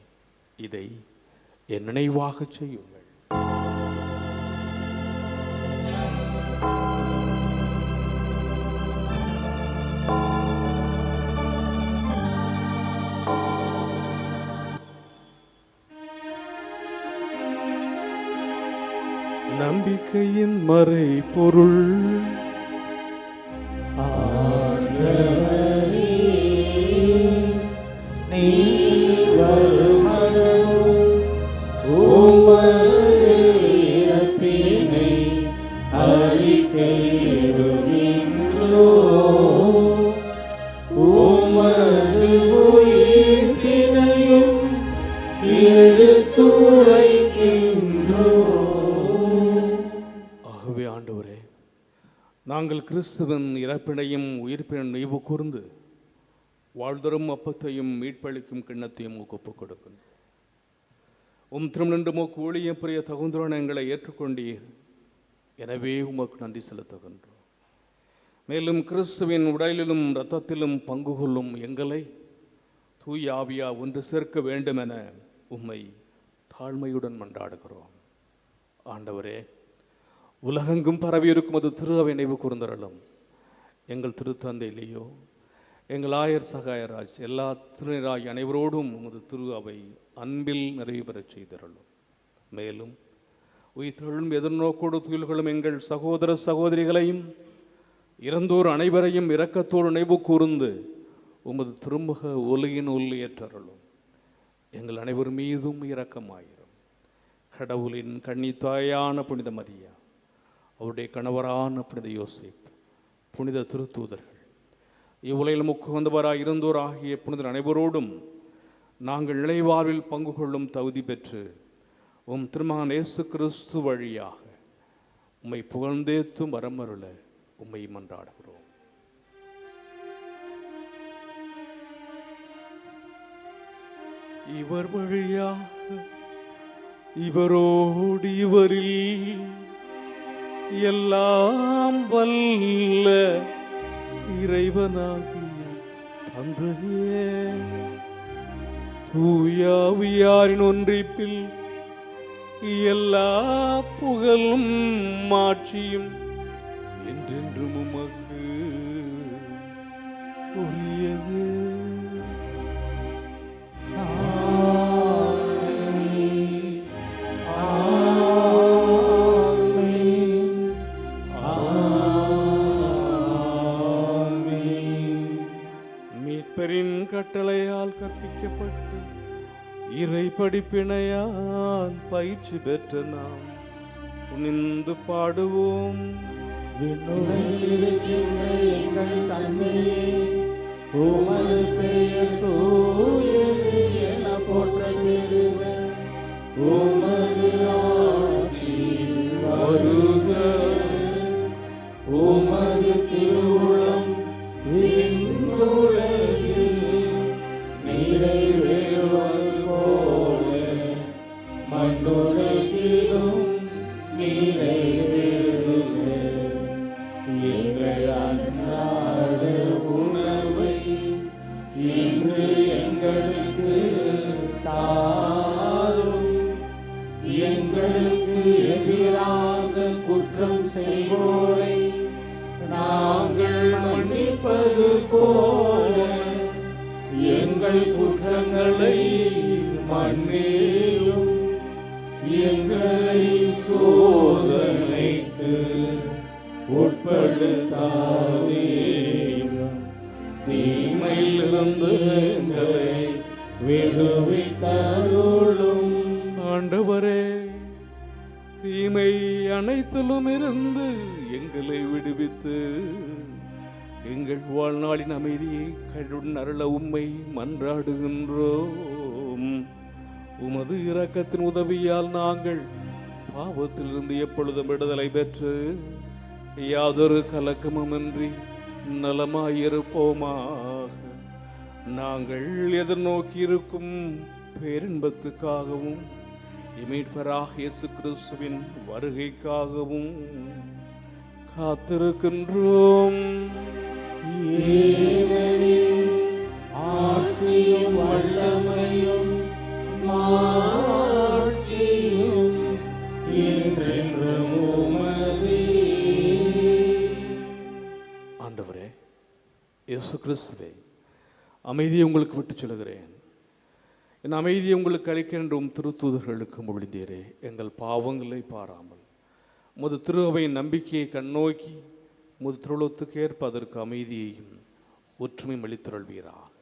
இதை என் நினைவாக செய்யுங்கள். நம்பிக்கையின் மறை பொருள் நாங்கள் கிறிஸ்துவின் இறப்பினையும் உயிர்ப்பினையும் நினைவு கூர்ந்து வாழ்தரும் அப்பத்தையும் மீட்பளிக்கும் கிண்ணத்தையும் ஒப்புக் கொடுக்கின்றோம். திருநின்று மூக்கு ஊழியம் புரிய தகுந்தோன எங்களை ஏற்றுக்கொண்டீர். எனவே உமக்கு நன்றி செலுத்துகின்றோம். மேலும் கிறிஸ்துவின் உடலிலும் இரத்தத்திலும் பங்கு கொள்ளும் எங்களை தூய ஆவியா ஒன்று சேர்க்க வேண்டுமென உம்மை தாழ்மையுடன் மன்றாடுகிறோம். ஆண்டவரே, உலகெங்கும் பரவியிருக்கும் அது திரு அவை நினைவு கூர்ந்தரலும். எங்கள் திருத்தந்தையிலேயோ எங்கள் ஆயர் சகாயராஜ் எல்லா திருநீராகி அனைவரோடும் உமது திரு அவை அன்பில் நிறைவு பெறச் செய்தருளும். மேலும் உயிர்த்தெழும் எதிர்நோக்கோடு துயில்களும் எங்கள் சகோதர சகோதரிகளையும் இறந்தோர் அனைவரையும் இரக்கத்தோடு நினைவு கூர்ந்து உமது திருமுக ஒலியின் ஏற்றருளும். எங்கள் அனைவர் மீதும் இரக்கமாயிரும். கடவுளின் கன்னித்தாயான புனித மரியா, அவருடைய கணவரான புனித யோசேப்பு, புனித திருத்தூதர்கள், இவ்வுலகில் முக்குவந்தவராய் இருந்தோர் ஆகிய புனிதர் அனைவரோடும் நாங்கள் நிலைவாழ்வில் பங்கு கொள்ளும் தகுதி பெற்று உம் திருமகன் இயேசு கிறிஸ்து வழியாக உம்மை புகழ்ந்தேத்தும் வரமருள உம்மை மன்றாடுகிறோம். இவர் வழியாக இவரோடு இவரில் எல்லாம் வல்ல இறைவனாகிய தந்தையே, தூய ஆவியாரின் ஒன்றிப்பில் எல்லா புகழும் மாட்சியும் என்றென்றும் உமக்கு உரியது. மீட்பரின் கட்டளையால் கற்பிக்கப்பட்டு இறை படிப்பினையால் பயிற்சி பெற்ற நாம் துணிந்து பாடுவோம். எங்கள் தந்தையே, உமது பெயர் தூயது என போற்ற பெறுக. உமது ஆட்சி வருக. உமது திருவுளம் விண்ணுலகில் நிறைவேறுவது போல மண்ணுலகிலும் நிறைவேறுக. எங்கள் அன்றாட உணவை இன்று எங்களுக்கு தாரும். எங்களுக்கு எதிராக குற்றம் செய்வோரை நாங்கள் மன்னிப்பது போல எங்கள் குற்றங்களை மன்னியும். எங்களை சோதனைக்கு உட்படுத்தாதேயும். தீமையிலிருந்து எங்களை விடுவித்தருளும். ஆண்டவரே, தீமை அனைத்திலும் இருந்து எங்களை விடுவித்து எங்கள் வாழ்நாளின் அமைதியை கருடன் அருள உம்மை மன்றாடுகின்றோம். உமது இரக்கத்தின் உதவியால் நாங்கள் பாவத்திலிருந்து எப்பொழுதும் விடுதலை பெற்று யாதொரு கலக்கமுமின்றி நலமாயிருப்போமாக. நாங்கள் எதிர்நோக்கியிருக்கும் பேரின்பத்துக்காகவும் மீட்பராக இயேசு கிறிஸ்துவின் வருகைக்காகவும் காத்திருக்கின்றோம். ஏனெனில் ஆட்சியும் வல்லமையும் மாட்சியும் என்றென்றும் உமதே. ஆண்டவரே இயேசு கிறிஸ்துவே, அமைதியை உங்களுக்கு விட்டுச் சொல்கிறேன். என் அமைதியை உங்களுக்கு அளிக்கின்றோம். திருத்தூதர்களுக்கு மொழிந்தீரே, எங்கள் பாவங்களை பாராமல் முது திரு அவையின் நம்பிக்கையை கண்ணோக்கி முது திருளத்துக்கு ஏற்ப அதற்கு அமைதியையும் ஒற்றுமை அளித்தருள்வீராக.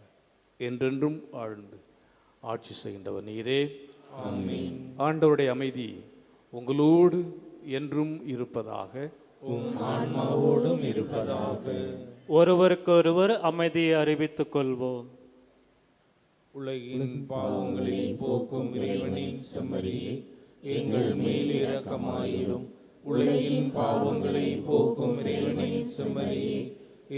என்றென்றும் ஆழ்ந்து ஆட்சி செய்கின்றவர் நீரே. ஆண்டவருடைய அமைதி உங்களோடு என்றும் இருப்பதாக. ஆன்மாவோடும் இருப்பதாக. ஒருவருக்கொருவர் அமைதியை அறிவித்துக் கொள்வோம். உலகின் பாவங்களை போக்கும் இறைவனின் செம்மறியே, எங்கள் மேல் இரக்கமாயிரும். உலகின் பாவங்களை போக்கும் இறைவனின் செம்மறியே,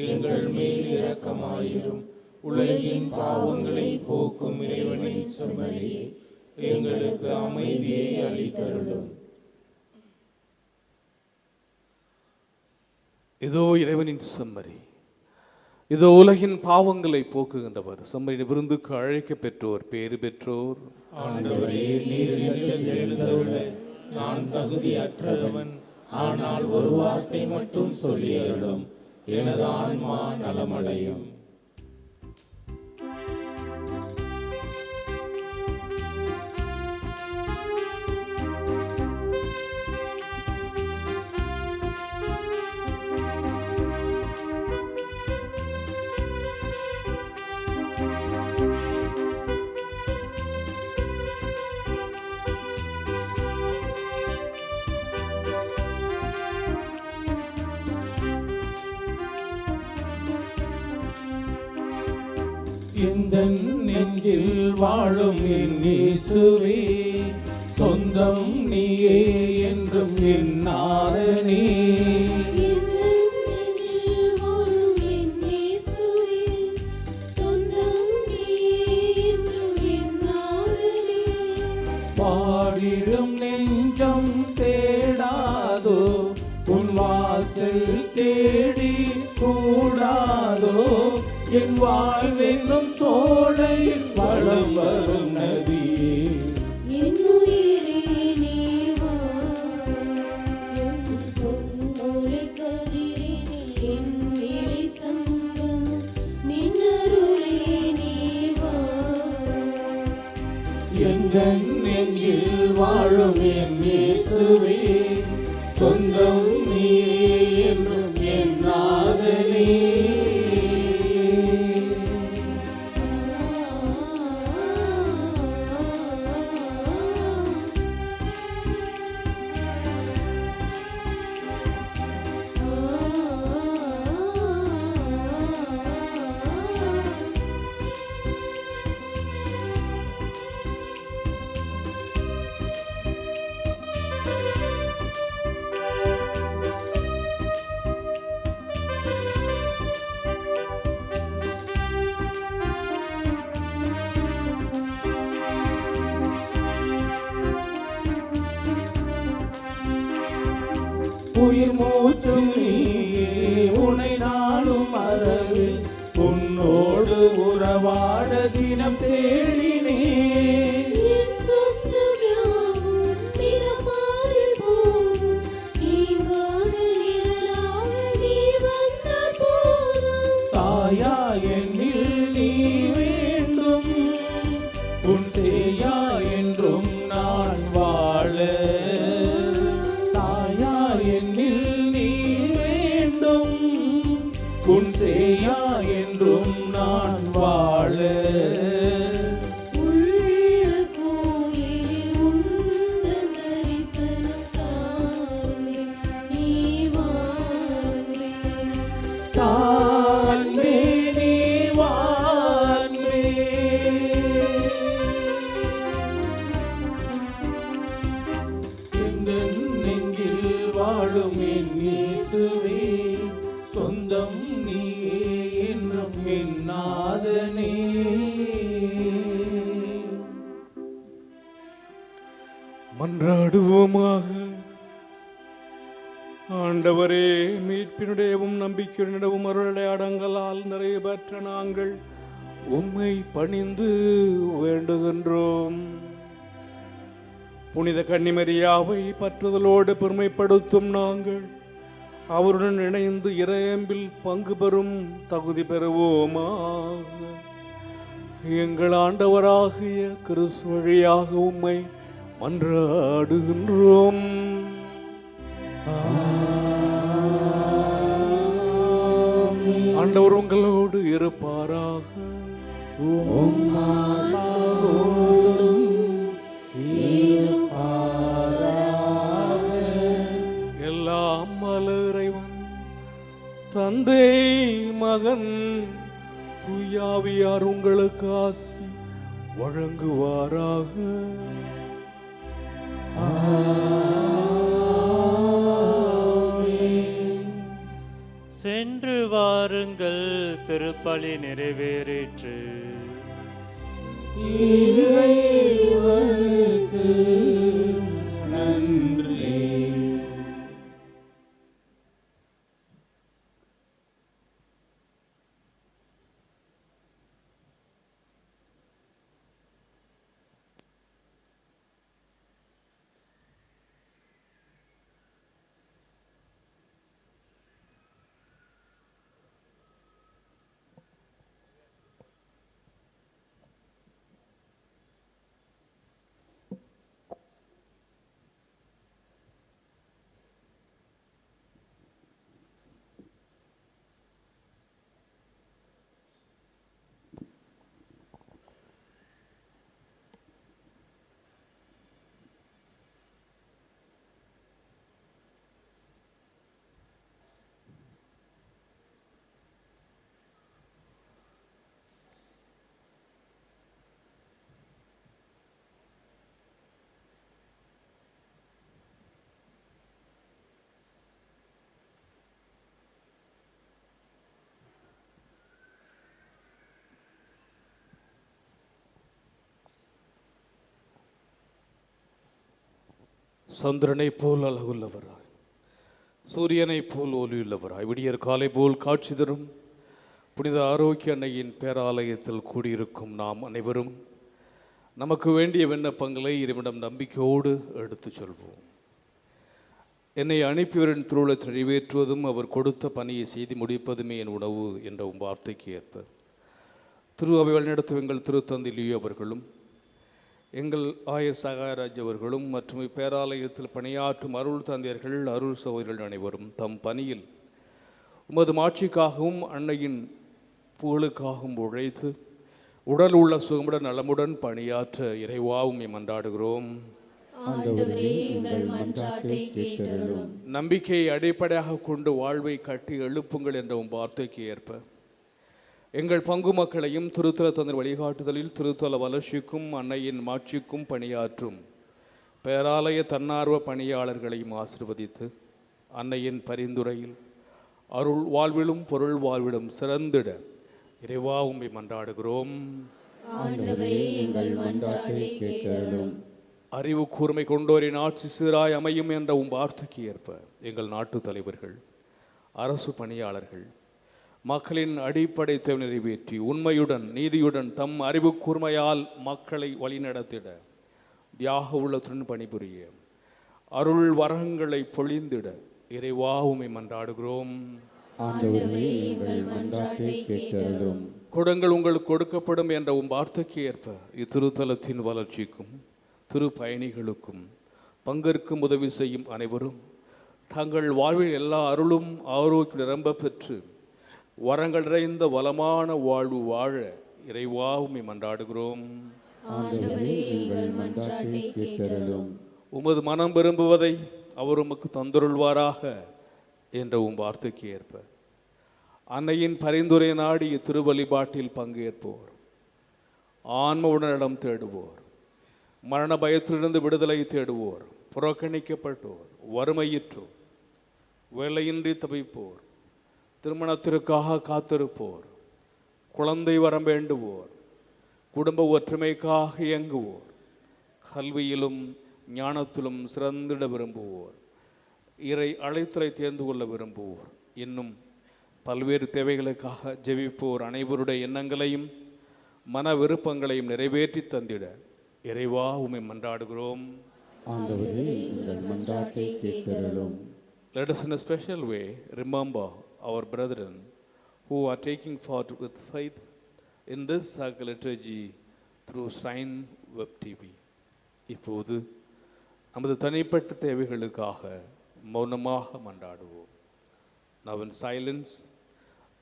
எங்கள் மேல் இரக்கமாயிரும். உலகின் பாவங்களை போக்கும் இறைவனின் செம்மறியே, எங்களுக்கு அமைதியை அளித்தருளும். இதோ இறைவனின் செம்மறி, இதோ உலகின் பாவங்களை போக்குகின்றவர். செம்மறியின் விருந்துக்கு அழைக்க பெற்றோர் பேறு பெற்றோர். ஆண்டவரே, நீர் என்னிடத்தில் எழுந்தருள நான் தகுதியற்றவன். ஆனால் ஒரு வார்த்தை மட்டும் சொல்லி அருளும், எனது ஆன்மா நலமடையும். இந்த நெஞ்சில் வாழும் என் இயேசுவே, சொந்தம் நீயே என்றும் என் நாதனே. பாடிடும் நெஞ்சம் தேடாதோ, உன் வாசல் தேடி கூடாதோ, என் வாழ்வென்னும் சோலையில் வளம் வரும் நதியே. எங்கள் நெஞ்சில் வாழும் என் இயேசுவே, சொந்தம் நீயே என்றும் என் நாதனே. உயிர் மூச்சு நீயே, உனை நாளும் மறவு, உன்னோடு உறவாட தினம் தேடினே. தாயா என்னில் நீ வேண்டும், உன் சேயா என்றும் நான் வாழ. என்னில் நீ வேண்டும், உன் சேயா என்றும் நான் வாழ. தான்மே நீ வான்மே. எங்கள் நெஞ்சில் வாழும் என் இயேசுவே, சொந்தம் நீயே என்றும் என் நாதனே. மன்றாடுவோமாக. ஆண்டவரே, மீட்பினுடையவும் நம்பிக்கையுடனும் அருளடையாடங்களால் நிறைவு பெற்ற நாங்கள் உம்மை பணிந்து வேண்டுகின்றோம். புனித கன்னிமரியாவை பற்றுதலோடு பெருமைப்படுத்தும் நாங்கள் அவருடன் இணைந்து இறையம்பில் பங்கு பெறும் தகுதி பெறுவோமாக. எங்கள் ஆண்டவராகிய கிறிஸ்து வழியாக உம்மை மன்றாடுகின்றோம். ஆண்டவர் உங்களோடு இருப்பாராக. எல்லாம் வல்ல இறைவன் தந்தை மகன் தூயாவியார் உங்களுக்கு ஆசி வழங்குவாராக. சென்று வாருங்கள், திருப்பலி நிறைவேறிற்று. இறைவனுக்கு நன்றி. சந்திரனைப் போல் அழகுள்ளவராய், சூரியனைப் போல் ஒளியுள்ளவராய், விடியற் காலை போல் காட்சி தரும் புனித ஆரோக்கிய அன்னையின் பேராலயத்தில் கூடியிருக்கும் நாம் அனைவரும் நமக்கு வேண்டிய விண்ணப்பங்களை இறைவனிடம் நம்பிக்கையோடு எடுத்துச் சொல்வோம். என்னை அனுப்பியவரின் திருவுளத்தை நிறைவேற்றுவதும் அவர் கொடுத்த பணியை செய்து முடிப்பதுமே என் உணவு என்ற வார்த்தைக்கு ஏற்ப திரு அவை வழிநடத்தும் எங்கள் திருத்தந்தை லியோ அவர்களும் எங்கள் ஆயர் சகாயராஜ் அவர்களும் மற்றும் இப்பேராலயத்தில் பணியாற்றும் அருள் தந்தையர்கள், அருள் சகோதரர்கள் அனைவரும் தம் பணியில் உமது மாட்சிக்காகவும் அன்னையின் புகழுக்காகவும் உழைத்து உடல் உள்ள சுகமுடன் நலமுடன் பணியாற்ற இறைவாவும் மன்றாடுகிறோம். நம்பிக்கையை அடிப்படையாக கொண்டு வாழ்வை கட்டி எழுப்புங்கள் என்ற வார்த்தைக்கு ஏற்ப எங்கள் பங்கு மக்களையும் திருத்தல தந்தர் வழிகாட்டுதலில் திருத்தல வளர்ச்சிக்கும் அன்னையின் மாட்சிக்கும் பணியாற்றும் பேராலய தன்னார்வ பணியாளர்களையும் ஆசிர்வதித்து அன்னையின் பரிந்துரையில் அருள் வாழ்விலும் பொருள் வாழ்விலும் சிறந்திட இறைவா உம்மை மன்றாடுகிறோம். அறிவு கூர்மை கொண்டோரின் ஆட்சி சீராய் அமையும் என்ற வார்த்தைக்கு ஏற்ப எங்கள் நாட்டு தலைவர்கள், அரசு பணியாளர்கள் மக்களின் அடிப்படை தேவை நிறைவேற்றி உண்மையுடன் நீதியுடன் தம் அறிவு கூர்மையால் மக்களை வழிநடத்திட தியாக உள்ளத்துடன் பணிபுரிய அருள் வரங்களை பொழிந்திட இறைவா உம்மை மன்றாடுகிறோம். கொடுங்கள் உங்களுக்கு கொடுக்கப்படும் என்ற வார்த்தைக்கு ஏற்ப இத்திருத்தலத்தின் வளர்ச்சிக்கும் திரு பயணிகளுக்கும் பங்கேற்கும் உதவி செய்யும் அனைவரும் தங்கள் வாழ்வில் எல்லா அருளும் ஆரோக்கியம் நிரம்ப பெற்று வரங்கள் நிறைந்த வளமான வாழ்வு வாழ இறைவா உம்மை மன்றாடுகிறோம். உமது மனம் விரும்புவதை அவர் உமக்கு தந்தருள்வாராக என்ற வார்த்தைக்கு ஏற்ப அன்னையின் பரிந்துரை நாடி திருவழிபாட்டில் பங்கேற்போர், ஆன்ம உடனிடம் தேடுவோர், மரண பயத்திலிருந்து விடுதலை தேடுவோர், புறக்கணிக்கப்பட்டோர், வறுமையிற்றோர், வேலையின்றி தவிப்போர், திருமணத்திற்காக காத்திருப்போர், குழந்தை வரம் வேண்டுவோர், குடும்ப ஒற்றுமைக்காக இயங்குவோர், கல்வியிலும் ஞானத்திலும் சிறந்திட விரும்புவோர், இறை அழைத்துறை தேர்ந்து கொள்ள விரும்புவோர், இன்னும் பல்வேறு தேவைகளுக்காக ஜெபிப்போர் அனைவருடைய எண்ணங்களையும் மன விருப்பங்களையும் நிறைவேற்றி தந்திட இறைவா உம்மை மன்றாடுகிறோம். Let us in a special way remember our brethren who are taking part with faith in this sacred liturgy through Shrine Web TV. இப்போது நமது தனிப்பட்ட தேவைகளுக்காக மௌனமாக மன்றாடுவோம். Now in silence,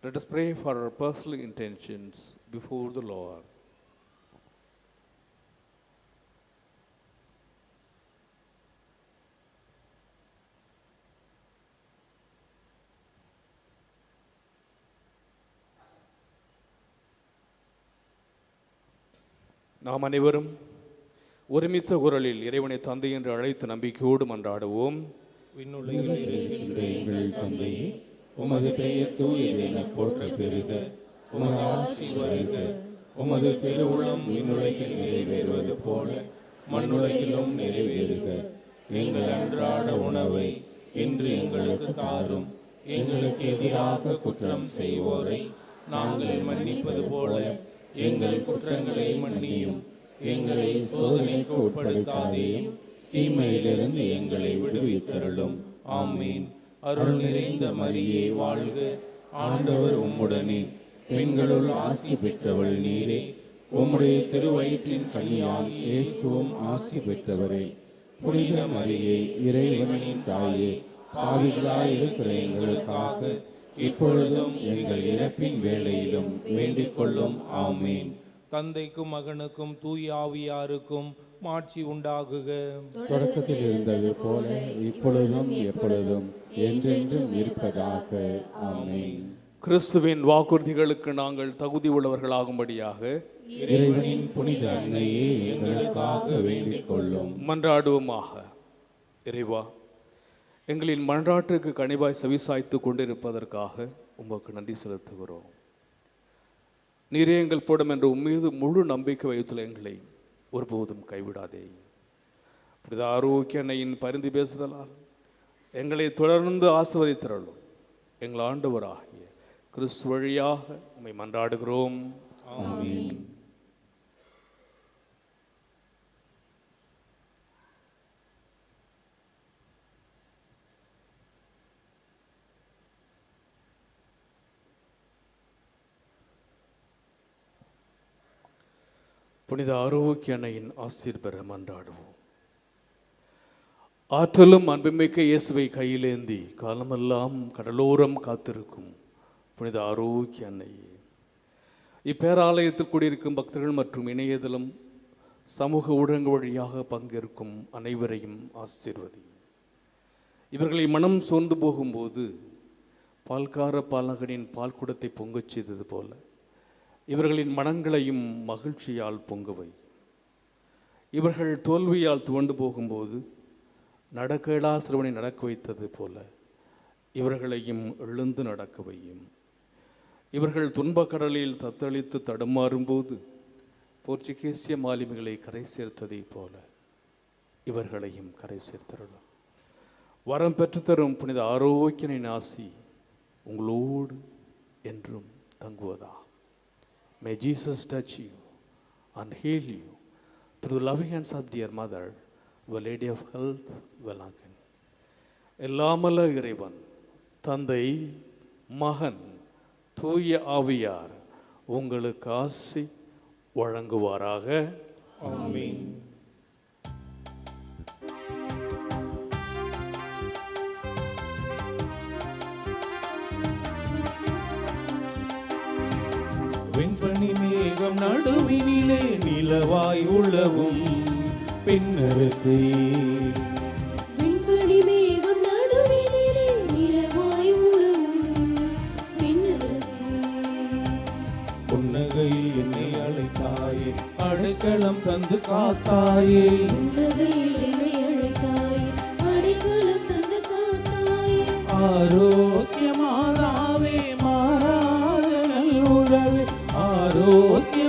let us pray for our personal intentions before the Lord. நாம் அனைவரும் ஒருமித்த குரலில் இறைவனை தந்தை என்று அழைத்து நம்பிக்கையோடு மன்றாடுவோம். விண்ணுலகில் இருக்கின்ற எங்கள் தந்தையே, உமது பெயர் தூயதென போற்ற பெறுக. உமது ஆட்சி வருக. உமது திருவுளம் விண்ணுலகில் நிறைவேறுவது போல மண்ணுலகிலும் நிறைவேறுக. எங்கள் அன்றாட உணவை இன்று எங்களுக்கு தாரும். எங்களுக்கு எதிராக குற்றம் செய்வோரை நாங்கள் மன்னிப்பது போல எங்கள் குற்றங்களை மன்னியும். எங்களை சோதனைக்கு உட்படுத்தாதேயும், தீமையிலிருந்து எங்களை விடுவித்தருளும். ஆமீன். அருள் நிறைந்த மரியே வாழ்க. ஆண்டவர் உம்முடனே, பெண்களுள் ஆசி பெற்றவள் நீரே. உம்முடைய திருவயிற்றின் கனியால் இயேசுவும் ஆசி பெற்றவரே. புனித மரியே, இறைவனின் தாயே, பாவிகளாய் இருக்கிற எங்களுக்காக இப்பொழுதும் எங்கள் இறப்பின் வேளையிலும் வேண்டிக் கொள்ளும். ஆமீன். தந்தைக்கும் மகனுக்கும் தூய ஆவியாருக்கும் மாட்சி உண்டாகுக. தொடக்கத்தில் இருந்தது போல இப்பொழுதும் எப்பொழுதும் என்றென்றும் இருப்பதாக. ஆமீன். கிறிஸ்துவின் வாக்குறுதிகளுக்கு நாங்கள் தகுதி உள்ளவர்களாகும்படியாக இறைவனின் புனித அன்னையே, எங்களுக்காக வேண்டிக் கொள்ளும். மன்றாடுவோமாக. இறைவா, எங்களின் மன்றாட்டுக்கு கனிவாய் செவிசாய்த்து கொண்டிருப்பதற்காக உமக்கு நன்றி செலுத்துகிறோம். நீரே எங்கள் போடும் என்று உம்மீது முழு நம்பிக்கை வைத்துள்ள எங்களை ஒருபோதும் கைவிடாதே. புனித ஆரோக்கிய அன்னையின் பரிந்து பேசுதலால் எங்களை தொடர்ந்து ஆசீர்வதித்தருளும். எங்கள் ஆண்டவராகிய கிறிஸ்து வழியாக உம்மை மன்றாடுகிறோம். ஆமென். புனித ஆரோக்கிய அன்னையின் ஆசீர் பெற மன்றாடுவோம். ஆற்றலும் அன்புமிக்க இயேசுவை கையிலேந்தி காலமெல்லாம் கடலோரம் காத்திருக்கும் புனித ஆரோக்கிய அன்னையே, இப்பேராலயத்தில் கூடியிருக்கும் பக்தர்கள் மற்றும் இணையதளம் சமூக ஊடகங்கள் வழியாக பங்கேற்கும் அனைவரையும் ஆசீர்வதி. இவர்களை மனம் சோர்ந்து போகும்போது பால்கார பாலகனின் பால் குடத்தை பொங்கச் செய்தது போல இவர்களின் மனங்களையும் மகிழ்ச்சியால் பொங்குவை. இவர்கள் தோல்வியால் துவண்டு போகும்போது நடக்கேடா சிறுவனை நடக்க வைத்தது போல இவர்களையும் எழுந்து நடக்க வையும். இவர்கள் துன்பக்கடலில் தத்தளித்து தடுமாறும்போது போர்ச்சுகீசிய மாலுமிகளை கரை சேர்த்ததை போல இவர்களையும் கரை சேர்த்தருளும். வரம் பெற்றுத்தரும் புனித ஆரோக்கியனின் ஆசி உங்களோடு என்றும் தங்குவதா. May Jesus touch you and heal you through the loving hands of dear mother, the Lady of Health, Velagan. எல்லாமல்ல இறைவன் தந்தை மகன் தூய ஆவியார் உங்களுக்கு ஆசி வழங்குவாராக. ஆமென். வெண்பனி மேகம் நடுவினிலே நிலவாய் உலவும் பெண்ணரசே, விண்பனி மேகம் நடுவினிலே நிலவாய் உலவும் பெண்ணரசே, புன்னகையில் என்னை அழைத்தாயே, அடைக்கலம் தந்து காத்தாயே, புன்னகையில் என்னை அழைத்தாயே, அடைக்கலம் தந்து காத்தாயே, ஆரோக்கிய மாதாவே மாறாத நல்லுறவே, ஆரோக்கிய